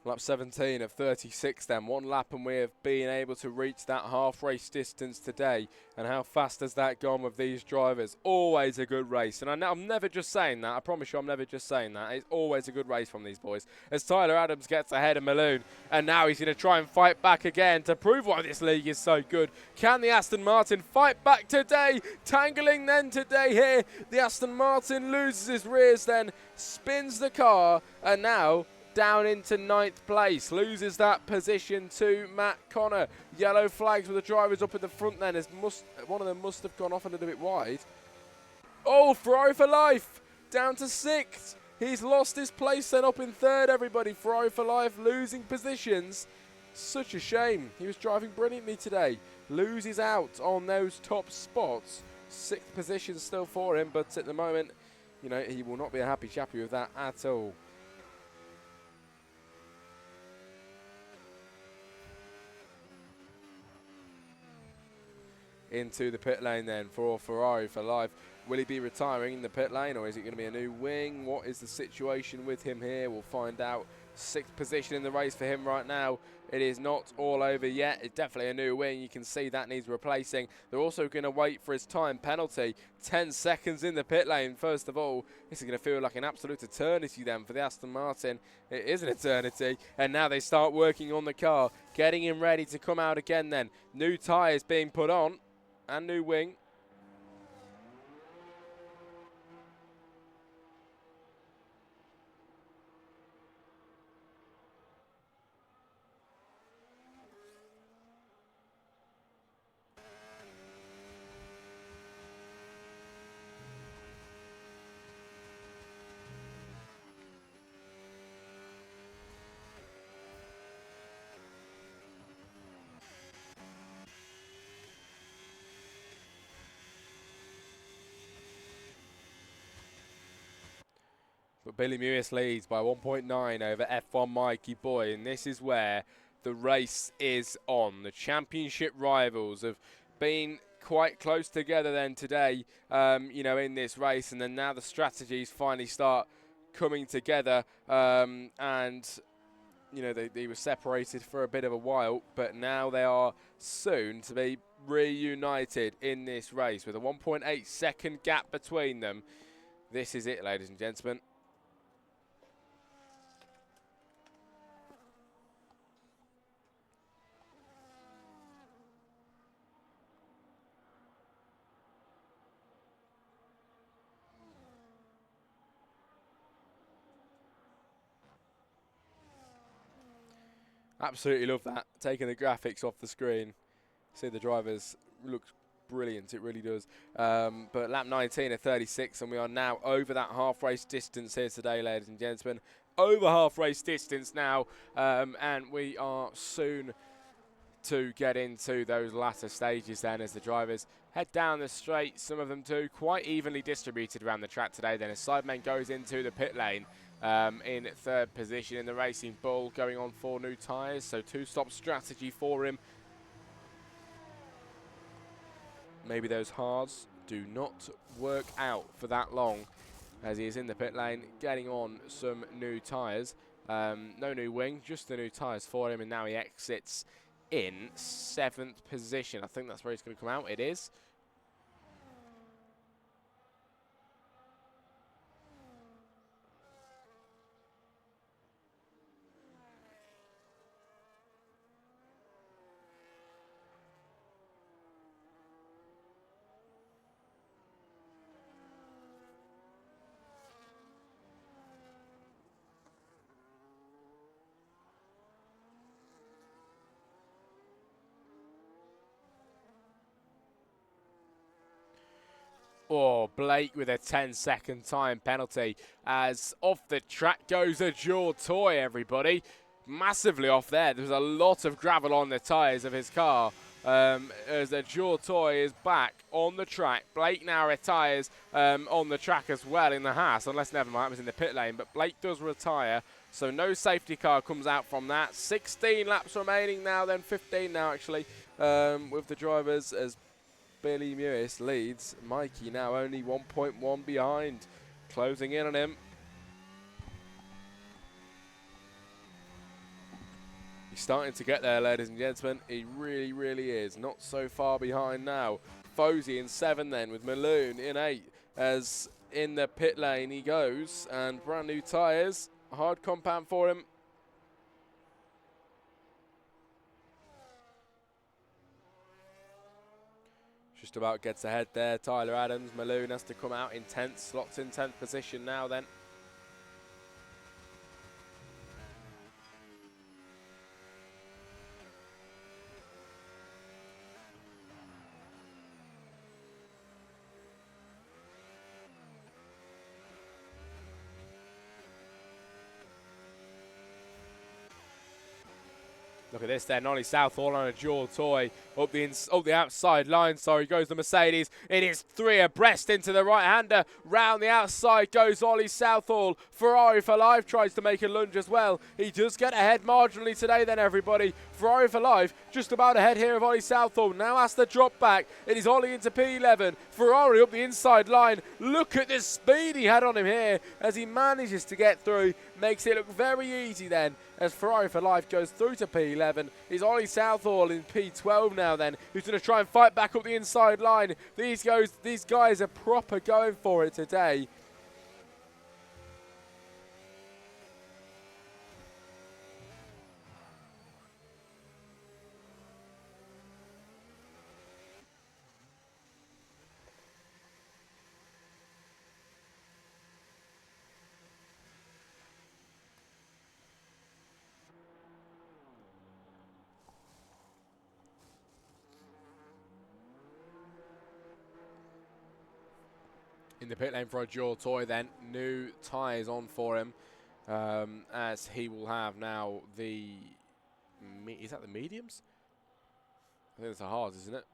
Speaker 1: Lap 17 of 36 then. One lap and we have been able to reach that half race distance today. And how fast has that gone with these drivers? Always a good race. And I'm never just saying that. I promise you I'm never just saying that. It's always a good race from these boys. As Tyler Adams gets ahead of Malone. And now he's going to try and fight back again to prove why this league is so good. Can the Aston Martin fight back today? Tangling then today here. The Aston Martin loses his rears then. Spins the car. And now down into 9th place, loses that position to Matt Connor. Yellow flags with the drivers up in the front then, as one of them must have gone off a little bit wide. Oh, Ferrari for life, down to 6th. He's lost his place then up in 3rd, everybody. Ferrari for life losing positions. Such a shame. He was driving brilliantly today. Loses out on those top spots. 6th position still for him, but at the moment, you know, he will not be a happy chappy with that at all. Into the pit lane then for Ferrari for life. Will he be retiring in the pit lane, or is it going to be a new wing? What is the situation with him here? We'll find out. 6th position in the race for him right now. It is not all over yet. It's definitely a new wing. You can see that needs replacing. They're also going to wait for his time penalty. 10 seconds in the pit lane. First of all, this is going to feel like an absolute eternity then for the Aston Martin. It is an eternity. And now they start working on the car, getting him ready to come out again then. New tyres being put on. And new wing. But Billy Mewis leads by 1.9 over F1 Mikey Boy, and this is where the race is on. The championship rivals have been quite close together then today, you know, in this race, and then now the strategies finally start coming together, and you know, they were separated for a bit of a while, but now they are soon to be reunited in this race with a 1.8 second gap between them. This is it, ladies and gentlemen. Absolutely love that. Taking the graphics off the screen. See the drivers looks brilliant. It really does. But lap 19 at 36, and we are now over that half race distance here today, ladies and gentlemen. Over half race distance now, and we are soon to get into those latter stages then as the drivers head down the straight. Some of them too quite evenly distributed around the track today then as Sidemen goes into the pit lane in third position in the Racing Bull, going on 4 new tyres, so 2-stop strategy for him. Maybe those hards do not work out for that long as he is in the pit lane getting on some new tyres. No new wing, just the new tyres for him, and now he exits in 7th position. I think that's where he's going to come out. It is. Oh, Blake with a 10-second time penalty as off the track goes a Jaw Toy, everybody. Massively off there. There's a lot of gravel on the tyres of his car. As a Jaw Toy is back on the track. Blake now retires on the track as well in the Haas, unless never mind, it was in the pit lane. But Blake does retire, so no safety car comes out from that. 16 laps remaining now, then 15 now actually, with the drivers as Billy Mewis leads. Mikey now only 1.1 behind, closing in on him. He's starting to get there, ladies and gentlemen. He really, really is. Not so far behind now. Fozy in 7 then, with Malone in 8. As in the pit lane he goes, and brand new tyres. Hard compound for him. Just about gets ahead there, Tyler Adams. Malone has to come out in 10th, slots in 10th position now then. Look at this then, Ollie Southall on a Jaw Toy up the outside line. Sorry, goes the Mercedes. It is 3 abreast into the right-hander. Round the outside goes Ollie Southall. Ferrari for Life tries to make a lunge as well. He does get ahead marginally today then, everybody. Ferrari for Life just about ahead here of Ollie Southall. Now has to drop back. It is Ollie into P11. Ferrari up the inside line. Look at the speed he had on him here as he manages to get through. Makes it look very easy then as Ferrari for Life goes through to P11. Is Ollie Southall in P12 now then, who's going to try and fight back up the inside line. These guys are proper going for it today. In the pit lane for a Jaw Toy then, new tyres on for him, as he will have now the, is that the mediums? I think it's the hards, isn't it?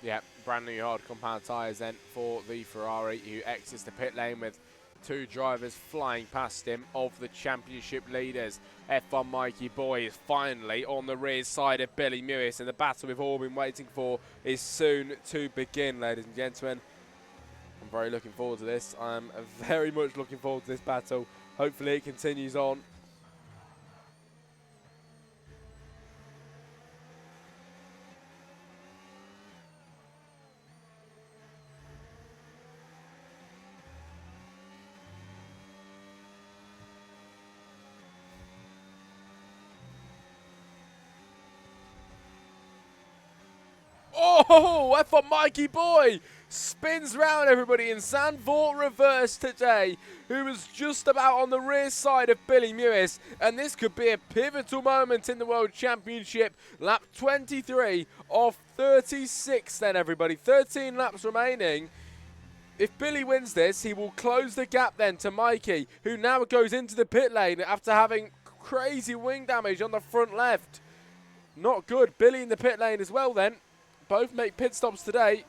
Speaker 1: Yeah, brand new hard compound tyres then for the Ferrari, who exits the pit lane with 2 drivers flying past him of the championship leaders. F1 Mikey Boy is finally on the rear side of Billy Mewis, and the battle we've all been waiting for is soon to begin, ladies and gentlemen. I'm very looking forward to this. I'm very much looking forward to this battle. Hopefully it continues on. Oh, F1 Mikey Boy spins round everybody in Zandvoort reverse today, who was just about on the rear side of Billy Mewis, and this could be a pivotal moment in the World Championship. Lap 23 of 36 then, everybody. 13 laps remaining. If Billy wins this, he will close the gap then to Mikey, who now goes into the pit lane after having crazy wing damage on the front left. Not good. Billy in the pit lane as well then. Both make pit stops today.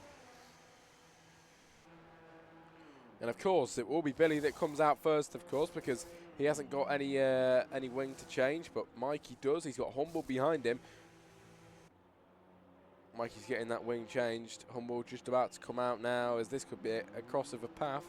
Speaker 1: And of course, it will be Billy that comes out first, of course, because he hasn't got any wing to change, but Mikey does. He's got Humble behind him. Mikey's getting that wing changed. Humble just about to come out now, as this could be a crossover path.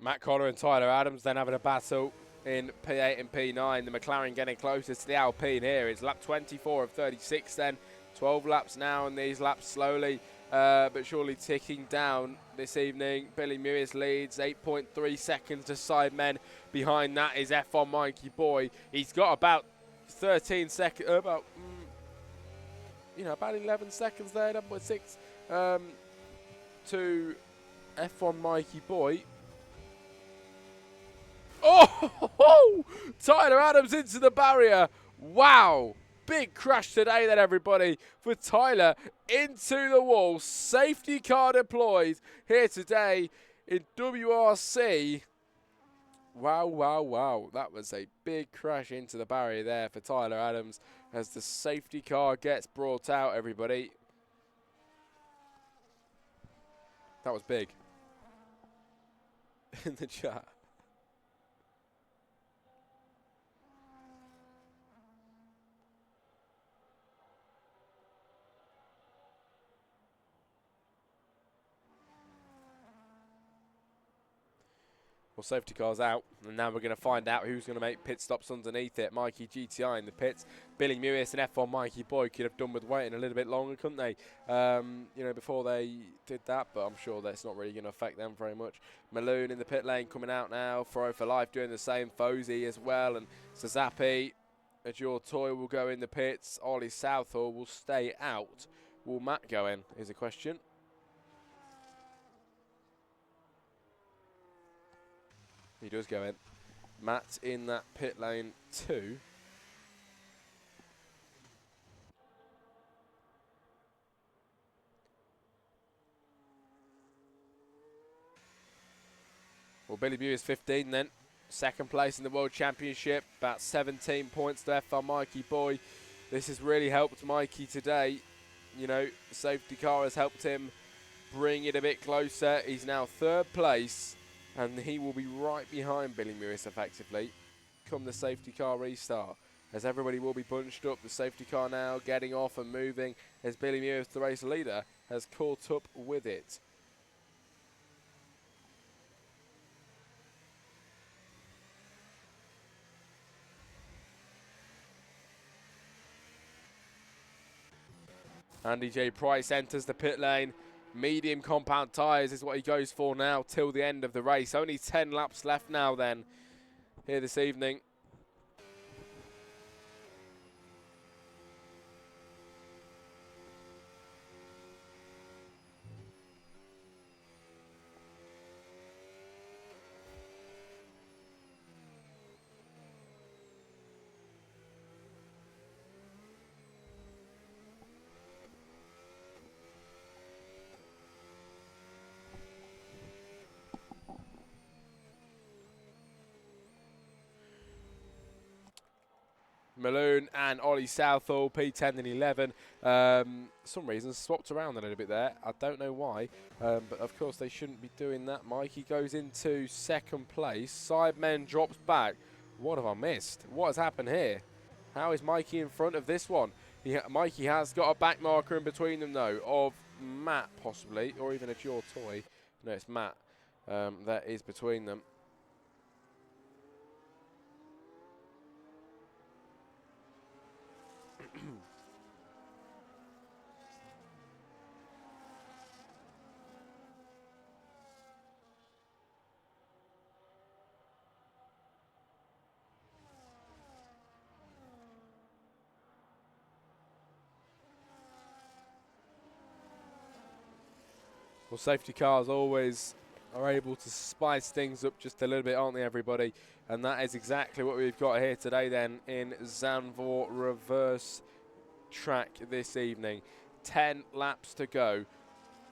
Speaker 1: Matt Connor and Tyler Adams then having a battle in P8 and P9. The McLaren getting closest to the Alpine here. It's lap 24 of 36 then. 12 laps now, and these laps slowly but surely ticking down this evening. Billy Mewis leads 8.3 seconds to Sidemen. Behind that is F1 Mikey Boy. He's got about 13 seconds, about 11 seconds there, 11.6 to F1 Mikey Boy. Oh, Tyler Adams into the barrier. Wow. Big crash today then, everybody, for Tyler into the wall. Safety car deployed here today in WRC. Wow, wow, wow. That was a big crash into the barrier there for Tyler Adams as the safety car gets brought out, everybody. That was big. In the chat. Well, safety car's out, and now we're going to find out who's going to make pit stops underneath it. Mikey GTI in the pits. Billy Mewis and F1 Mikey Boy could have done with waiting a little bit longer, couldn't they? Before they did that, but I'm sure that's not really going to affect them very much. Maloon in the pit lane coming out now. Fro for Life doing the same. Fozy as well, and Sazapi. Ajor Toy will go in the pits. Ollie Southall will stay out. Will Matt go in, is a question. He does go in. Matt in that pit lane too. Well, Billy Mewis 15 then. Second place in the World Championship. About 17 points to F1 Mikey Boy. This has really helped Mikey today. You know, the safety car has helped him bring it a bit closer. He's now third place. And he will be right behind Billy Mewis effectively come the safety car restart. As everybody will be bunched up, the safety car now getting off and moving as Billy Mewis, the race leader, has caught up with it. Andy J. Price enters the pit lane. Medium compound tyres is what he goes for now till the end of the race. Only 10 laps left now then here this evening. Maloon and Ollie Southall, P10 and 11. Some reasons swapped around a little bit there. I don't know why, but of course they shouldn't be doing that. Mikey goes into second place. Sidemen drops back. What have I missed? What has happened here? How is Mikey in front of this one? Mikey has got a back marker in between them, though, of Matt, possibly, or even a Your Toy. No, it's Matt that is between them. Well, safety cars always are able to spice things up just a little bit, aren't they, everybody? And that is exactly what we've got here today, then, in Zandvoort reverse track this evening. 10 laps to go.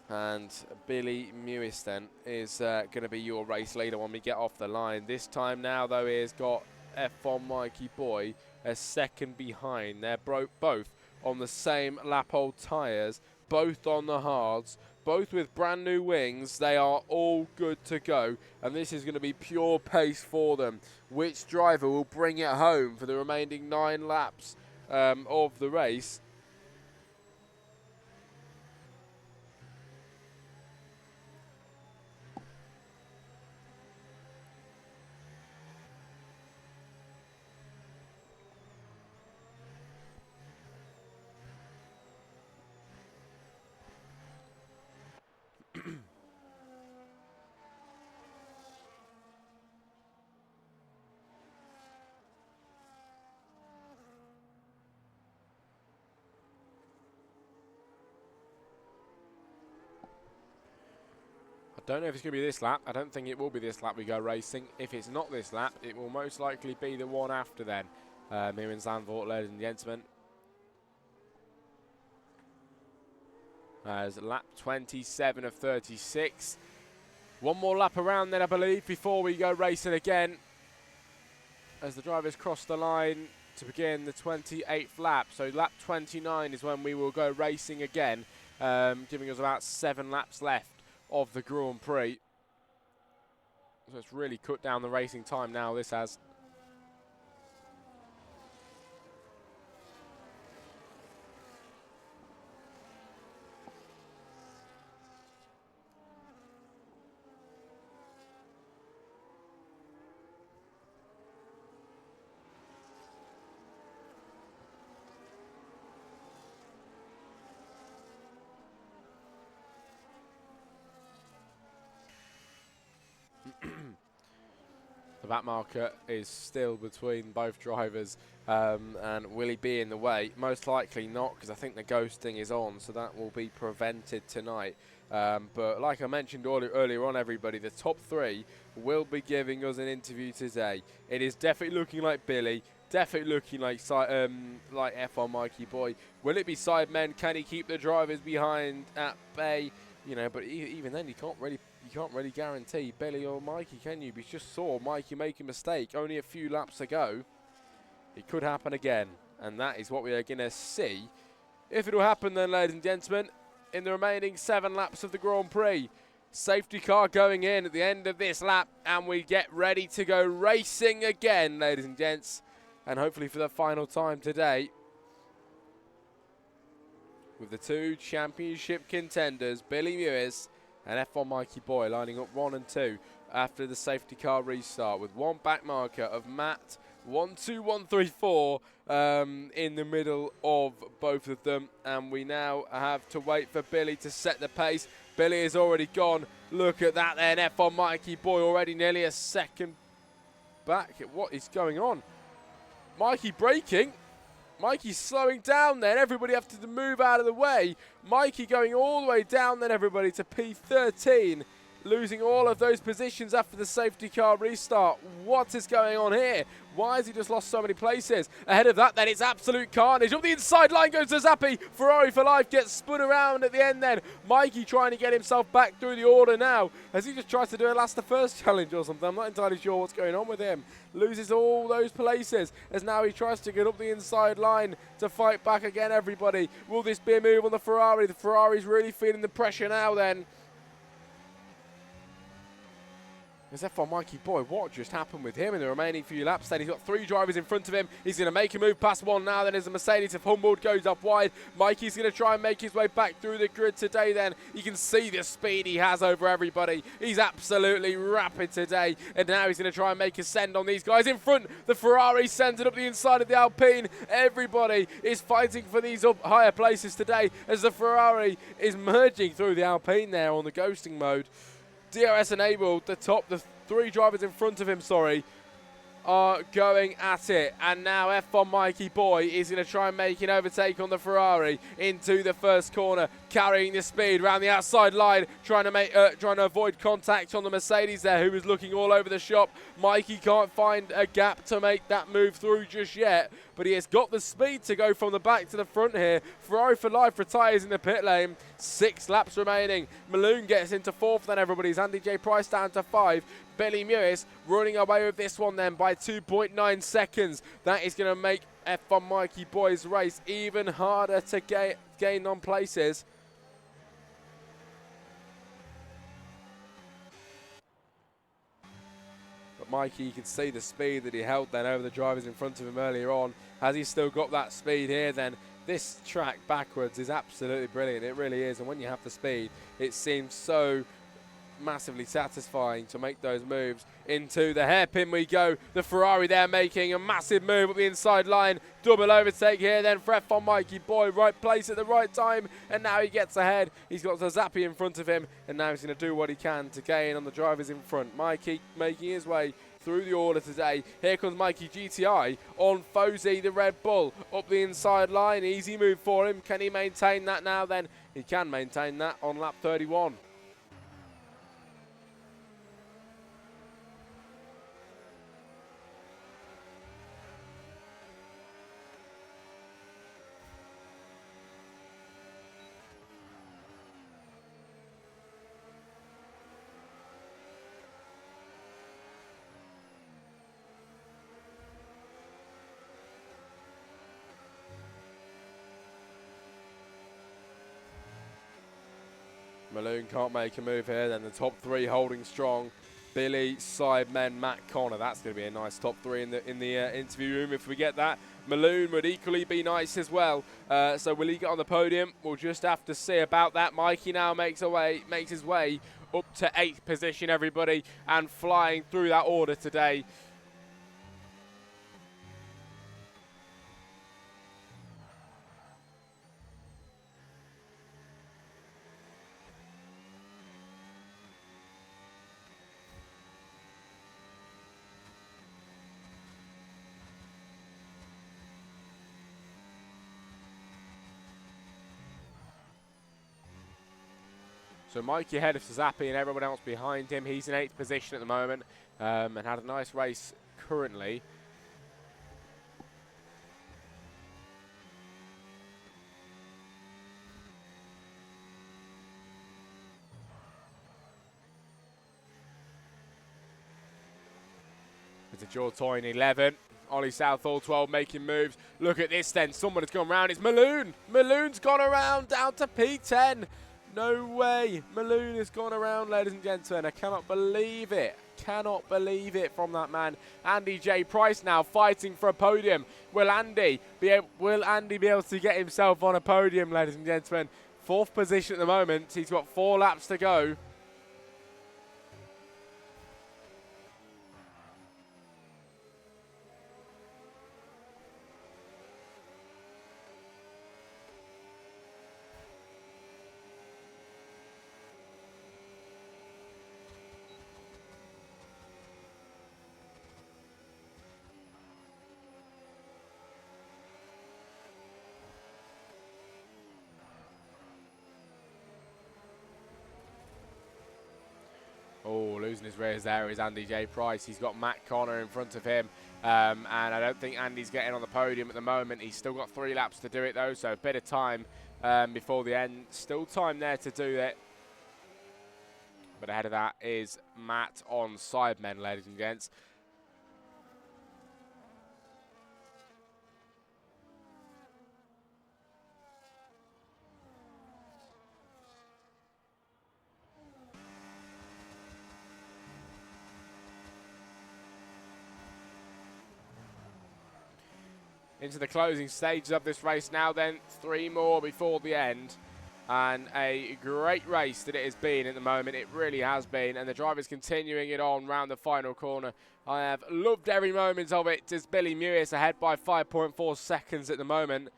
Speaker 1: And Billy Mewis, then, is going to be your race leader when we get off the line. This time now, though, he has got F1 Mikey Boy a second behind. They're both on the same lap-old tyres, both on the hards, both with brand new wings. They are all good to go, and this is going to be pure pace for them. Which driver will bring it home for the remaining 9 laps of the race? I don't know if it's going to be this lap. I don't think it will be this lap we go racing. If it's not this lap, it will most likely be the one after then. Here in Zandvoort, ladies and gentlemen. As lap 27 of 36. One more lap around then, I believe, before we go racing again. As the drivers cross the line to begin the 28th lap. So lap 29 is when we will go racing again, giving us about 7 laps left of the Grand Prix. So it's really cut down the racing time now, this has. The back marker is still between both drivers, and will he be in the way? Most likely not, because I think the ghosting is on, so that will be prevented tonight. But like I mentioned earlier on, everybody, the top 3 will be giving us an interview today. It is definitely looking like Billy, definitely looking like F1 Mikey Boy. Will it be Sidemen? Can he keep the drivers behind at bay? You know, but even then, you can't really guarantee Billy or Mikey, can you? We just saw Mikey make a mistake only a few laps ago. It could happen again, and that is what we are going to see. If it will happen then, ladies and gentlemen, in the remaining 7 laps of the Grand Prix. Safety car going in at the end of this lap, and we get ready to go racing again, ladies and gents, and hopefully for the final time today, with the 2 championship contenders, Billy Mewis and F1 Mikey Boy, lining up 1 and 2 after the safety car restart, with 1 back marker of Matt, 1, 2, 1, 3, 4 in the middle of both of them. And we now have to wait for Billy to set the pace. Billy is already gone. Look at that then, F1 Mikey Boy already nearly a second back. What is going on? Mikey braking. Mikey slowing down then. Everybody have to move out of the way. Mikey going all the way down then, everybody, to P13. Losing all of those positions after the safety car restart. What is going on here? Why has he just lost so many places? Ahead of that, then, it's absolute carnage. Up the inside line goes to Zappi. Ferrari for life gets spun around at the end then. Mikey trying to get himself back through the order now, as he just tries to do a last to first challenge or something. I'm not entirely sure what's going on with him. Loses all those places, as now he tries to get up the inside line to fight back again, everybody. Will this be a move on the Ferrari? The Ferrari's really feeling the pressure now then. As F1 Mikey Boy, what just happened with him in the remaining few laps? Then he's got 3 drivers in front of him. He's going to make a move past one now. Then as the Mercedes of Humboldt goes up wide, Mikey's going to try and make his way back through the grid today. Then you can see the speed he has over everybody. He's absolutely rapid today. And now he's going to try and make a send on these guys in front. The Ferrari sends it up the inside of the Alpine. Everybody is fighting for these up higher places today as the Ferrari is merging through the Alpine there on the ghosting mode. DRS enabled, the 3 drivers in front of him, are going at it. And now F1 Mikey Boy is going to try and make an overtake on the Ferrari into the first corner, carrying the speed around the outside line, trying to avoid contact on the Mercedes there, who was looking all over the shop. Mikey can't find a gap to make that move through just yet, but he has got the speed to go from the back to the front here. Ferrari for life retires in the pit lane. 6 laps remaining. Malone gets into 4th then, everybody's Andy J. Price down to 5. Billy Mewis running away with this one then by 2.9 seconds. That is going to make F1 Mikey Boy's race even harder to gain on places. But Mikey, you can see the speed that he held then over the drivers in front of him earlier on. Has he still got that speed here then? This track backwards is absolutely brilliant. It really is. And when you have the speed, it seems so massively satisfying to make those moves. Into the hairpin we go. The Ferrari there making a massive move up the inside line. Double overtake here then for F1 Mikey Boy. Right place at the right time. And now he gets ahead. He's got Zazappi in front of him. And now he's going to do what he can to gain on the drivers in front. Mikey making his way through the order today. Here comes Mikey GTI on Fozy, the Red Bull, up the inside line. Easy move for him. Can he maintain that now then? He can maintain that on lap 31. Malone can't make a move here. Then the top 3 holding strong. Billy, Sidemen, Matt Connor. That's going to be a nice top 3 in the interview room if we get that. Malone would equally be nice as well. So will he get on the podium? We'll just have to see about that. Mikey now makes his way up to 8th position, everybody, and flying through that order today. So Mikey ahead of Zazappi and everyone else behind him. He's in 8th position at the moment and had a nice race currently. It's a Jortoy in 11. Ollie Southall 12 making moves. Look at this then. Someone has gone round. It's Malone. Malone's gone around down to P10. No way. Malone has gone around, ladies and gentlemen. I cannot believe it. Cannot believe it from that man. Andy J. Price now fighting for a podium. Will Andy be able to get himself on a podium, ladies and gentlemen? 4th position at the moment. He's got 4 laps to go. Oh, losing his rears there is Andy J. Price. He's got Matt Connor in front of him. And I don't think Andy's getting on the podium at the moment. He's still got 3 laps to do it, though, so a bit of time before the end. Still time there to do it. But ahead of that is Matt on Sidemen, ladies and gents. into the closing stages of this race now then. 3 more before the end. And a great race that it has been at the moment. It really has been. And the driver's continuing it on round the final corner. I have loved every moment of it as Billy Mewis ahead by 5.4 seconds at the moment.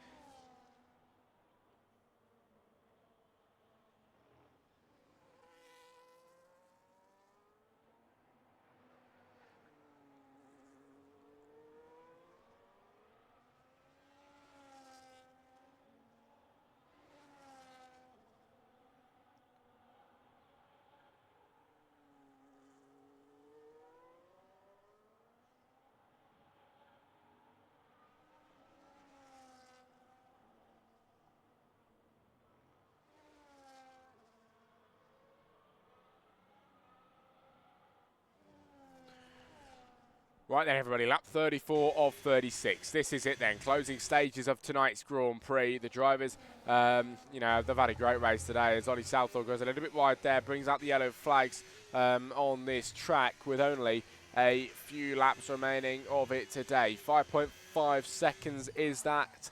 Speaker 1: Right then, everybody, lap 34 of 36. This is it then, closing stages of tonight's Grand Prix. The drivers, you know, they've had a great race today. As Ollie Southall goes a little bit wide there, brings out the yellow flags on this track with only a few laps remaining of it today. 5.5 seconds is that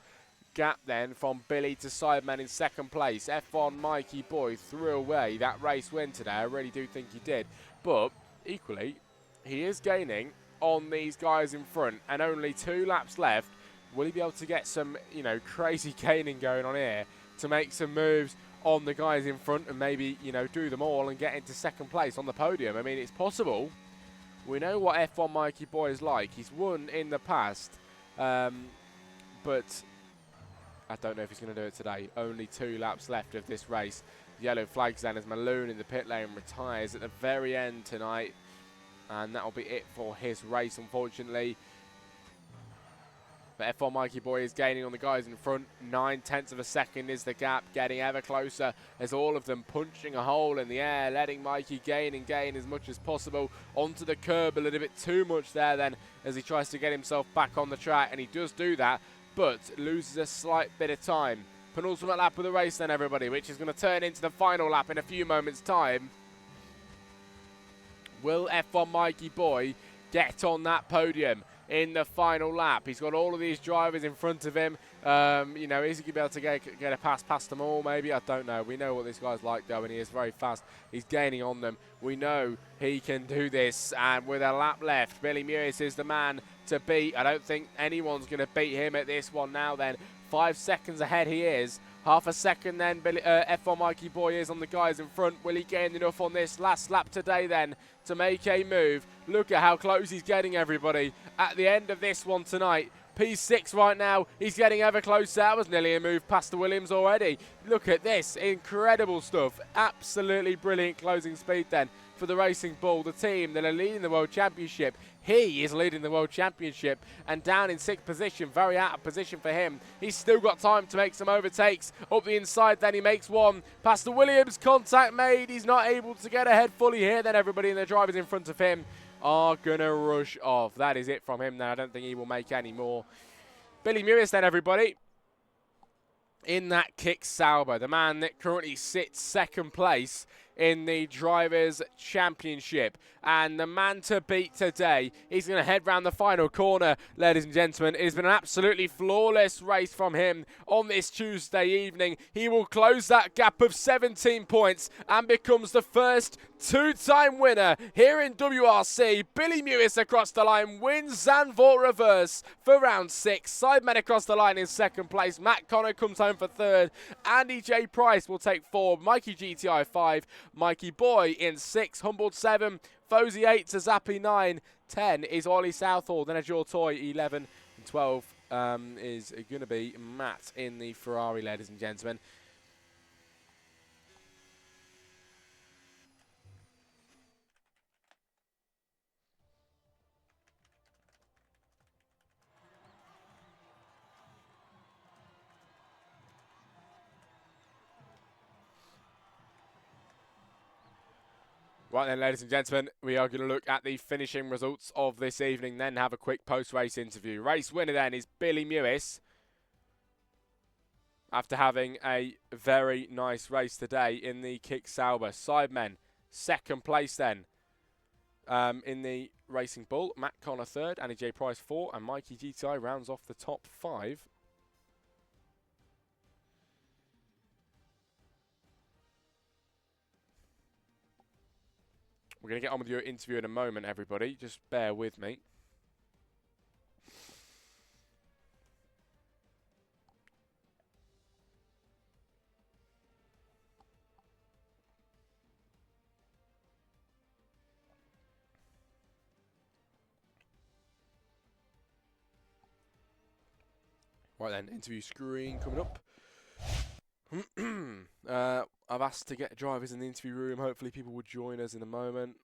Speaker 1: gap then from Billy to Sideman in second place. F1 Mikey Boy threw away that race win today. I really do think he did. But equally, he is gaining on these guys in front, and only 2 laps left. Will he be able to get some, you know, crazy gaining going on here to make some moves on the guys in front and maybe, you know, do them all and get into second place on the podium? I mean, it's possible. We know what F1 Mikey Boy is like. He's won in the past, but I don't know if he's going to do it today. Only 2 laps left of this race. Yellow flags then as Malone in the pit lane retires at the very end tonight. And that'll be it for his race, unfortunately. But F1 Mikey Boy is gaining on the guys in front. 9/10 of a second is the gap, getting ever closer as all of them punching a hole in the air, letting Mikey gain and gain as much as possible. Onto the curb a little bit too much there then as he tries to get himself back on the track. And he does do that, but loses a slight bit of time. Penultimate lap of the race then, everybody, which is going to turn into the final lap in a few moments' time. Will F1 Mikey Boy get on that podium in the final lap? He's got all of these drivers in front of him. You know, is he going to be able to get a pass past them all? Maybe, I don't know. We know what this guy's like, though, and he is very fast. He's gaining on them. We know he can do this, and with a lap left, Billy Mewis is the man to beat. I don't think anyone's going to beat him at this one now then. 5 seconds ahead he is. Half a second then, F1 Mikey Boy is on the guys in front. Will he gain enough on this last lap today then to make a move? Look at how close he's getting, everybody. At the end of this one tonight, P6 right now, he's getting ever closer. That was nearly a move past the Williams already. Look at this, incredible stuff. Absolutely brilliant closing speed then for the Racing Bull, the team that are leading the World Championship. He is leading the World Championship and down in 6th position, very out of position for him. He's still got time to make some overtakes. Up the inside then he makes one. Past the Williams, contact made. He's not able to get ahead fully here. Then everybody in the drivers in front of him are going to rush off. That is it from him now. I don't think he will make any more. Billy Mewis then, everybody, in that Kick Sauber, the man that currently sits second place in the Drivers' Championship. And the man to beat today, he's going to head round the final corner, ladies and gentlemen. It has been an absolutely flawless race from him on this Tuesday evening. He will close that gap of 17 points and becomes the first 2-time winner here in WRC. Billy Mewis across the line wins Zandvoort Reverse for round 6. Sidemen across the line in second place. Matt Connor comes home for third. Andy J. Price will take 4. Mikey GTI 5. Mikey Boy in 6. Humboldt 7. Fozy 8. Zazapi 9. 10 is Ollie Southall. Then Ajor Toy 11. And 12 is going to be Matt in the Ferrari, ladies and gentlemen. Right then, ladies and gentlemen, we are going to look at the finishing results of this evening, then have a quick post-race interview. Race winner then is Billy Mewis, after having a very nice race today in the Kick Sauber. Sidemen, second place then. In the Racing Bull, Matt Connor third, Annie J Price 4, and Mikey GTI rounds off the top 5. We're going to get on with your interview in a moment, everybody. Just bear with me. Right then, interview screen coming up. I've asked to get drivers in the interview room. Hopefully people will join us in a moment.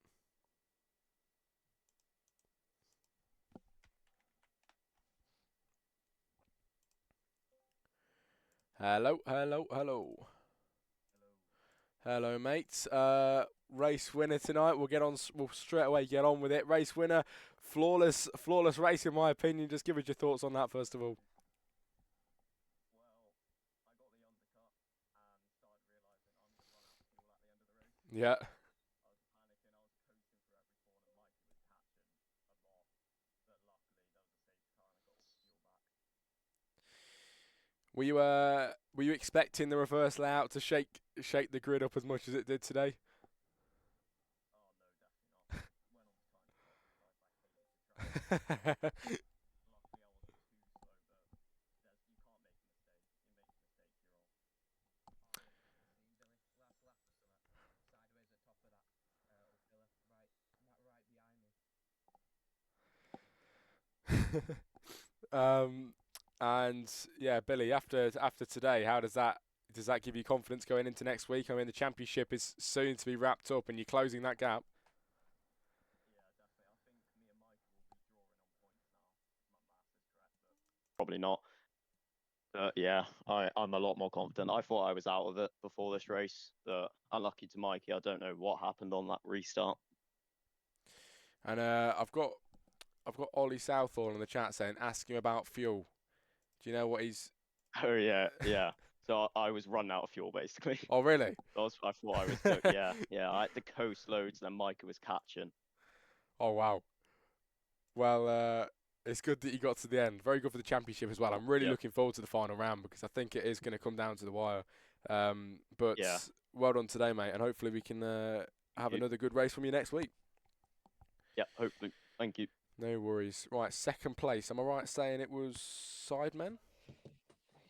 Speaker 1: Hello, hello, hello. Hello, mates. Race winner tonight. We'll straight away get on with it. Race winner, flawless race in my opinion. Just give us your thoughts on that first of all. Yeah. Were you expecting the reverse layout to shake the grid up as much as it did today? And yeah, Billy, after today, how does that give you confidence going into next week? I mean, the championship is soon to be wrapped up, and you're closing that gap.
Speaker 2: Probably not. But yeah, I'm a lot more confident. I thought I was out of it before this race, but unlucky to Mikey, I don't know what happened on that restart.
Speaker 1: And I've got Ollie Southall in the chat saying, ask him about fuel. Do you know what he's?
Speaker 2: Oh yeah, yeah. So I was running out of fuel basically.
Speaker 1: Oh really?
Speaker 2: I thought I was yeah. I had to coast loads, and then Mikey was catching.
Speaker 1: Oh wow. Well, it's good that you got to the end. Very good for the championship as well. I'm really looking forward to the final round because I think it is going to come down to the wire. But
Speaker 2: yeah.
Speaker 1: Well done today, mate, and hopefully we can have another good race from you next week.
Speaker 2: Yeah, hopefully. Thank you.
Speaker 1: No worries. Right, second place. Am I right saying it was Sidemen?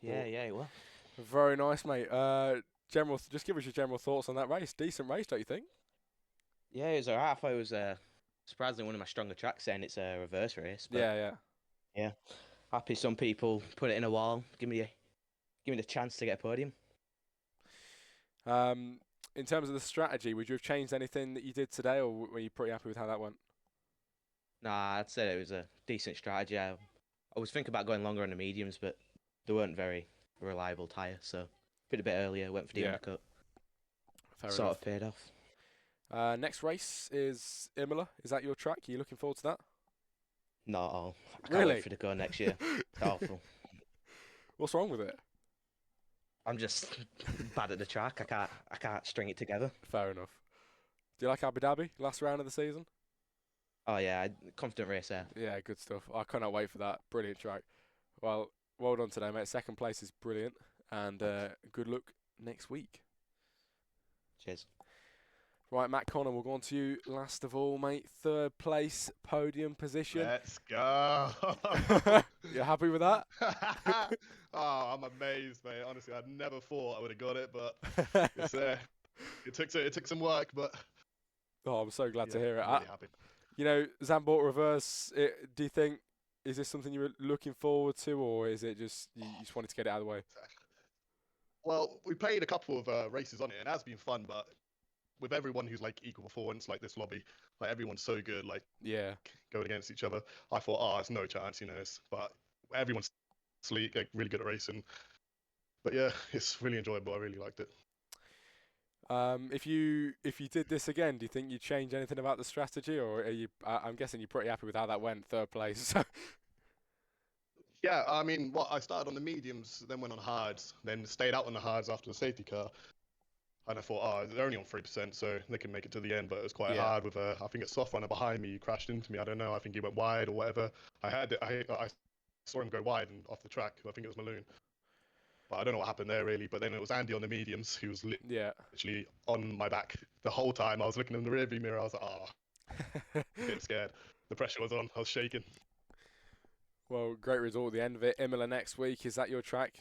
Speaker 3: Yeah, it was.
Speaker 1: Very nice, mate. Just give us your general thoughts on that race. Decent race, don't you think?
Speaker 3: Yeah, it was alright. I thought it was surprisingly one of my stronger tracks, saying it's a reverse race. But
Speaker 1: yeah.
Speaker 3: Happy some people put it in a wall. Give me the chance to get a podium.
Speaker 1: In terms of the strategy, would you have changed anything that you did today, or were you pretty happy with how that went?
Speaker 3: Nah, I'd say it was a decent strategy. I was thinking about going longer on the mediums, but they weren't very reliable tyres, so put a bit earlier, went for the undercut.
Speaker 1: Fair
Speaker 3: sort
Speaker 1: enough.
Speaker 3: of paid off.
Speaker 1: Next race is Imola. Is that your track? Are you looking forward to that?
Speaker 3: Not at all. I can't wait for it to go next year. It's awful.
Speaker 1: What's wrong with it?
Speaker 3: I'm just bad at the track. I can't string it together.
Speaker 1: Fair enough. Do you like Abu Dhabi? Last round of the season?
Speaker 3: Oh yeah, confident race there.
Speaker 1: Yeah, good stuff. I cannot wait for that. Brilliant track. Well done today, mate. Second place is brilliant, and good luck next week.
Speaker 3: Cheers.
Speaker 1: Right, Matt Connor, we'll go on to you last of all, mate. Third place, podium position.
Speaker 4: Let's go.
Speaker 1: You're happy with that?
Speaker 4: Oh, I'm amazed, mate. Honestly, I never thought I would have got it, but it's, it took some work, but...
Speaker 1: Oh, I'm so glad to hear it.
Speaker 4: I'm really happy.
Speaker 1: You know, Zandvoort Reverse, do you think, is this something you were looking forward to, or is it just, you just wanted to get it out of the way?
Speaker 4: Well, we played a couple of races on it, and it has been fun, but with everyone who's like equal performance, like this lobby, like everyone's so good, like going against each other. I thought, it's no chance, but everyone's sleek, like really good at racing. But yeah, it's really enjoyable. I really liked it.
Speaker 1: If you did this again, do you think you'd change anything about the strategy, or are you? I'm guessing you're pretty happy with how that went, third place.
Speaker 4: Yeah, I mean, I started on the mediums, then went on hards, then stayed out on the hards after the safety car. And I thought, oh, they're only on 3%, so they can make it to the end. But it was quite
Speaker 1: Yeah.
Speaker 4: hard with I think a soft runner behind me crashed into me. I don't know. I think he went wide or whatever. I saw him go wide and off the track. I think it was Maloon. But I don't know what happened there really. But then it was Andy on the mediums who was literally on my back the whole time. I was looking in the rearview mirror. I was like, a bit scared. The pressure was on. I was shaking.
Speaker 1: Well, great result at the end of it. Imola next week. Is that your track?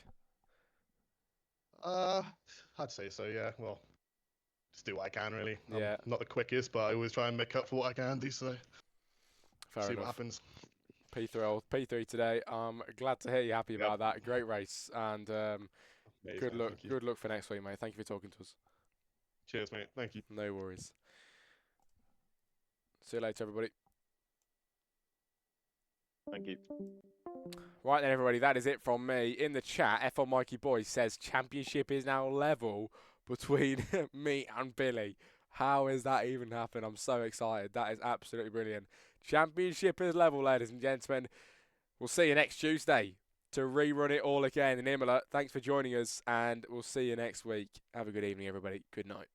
Speaker 4: I'd say so, yeah. Well, just do what I can, really.
Speaker 1: Yeah.
Speaker 4: I'm not the quickest, but I always try and make up for what I can do, so see what happens.
Speaker 1: P3 today. I'm glad to hear you're happy about that. Great race, and good luck for next week, mate. Thank you for talking to us.
Speaker 4: Cheers, mate. Thank you.
Speaker 1: No worries. See you later, everybody.
Speaker 2: Thank you.
Speaker 1: Right then, everybody, that is it from me. In the chat, F1 Mikey Boy says championship is now level between me and Billy. How has that even happened? I'm so excited. That is absolutely brilliant. Championship is level, ladies and gentlemen. We'll see you next Tuesday to rerun it all again in Imola. Thanks for joining us, and we'll see you next week. Have a good evening, everybody. Good night.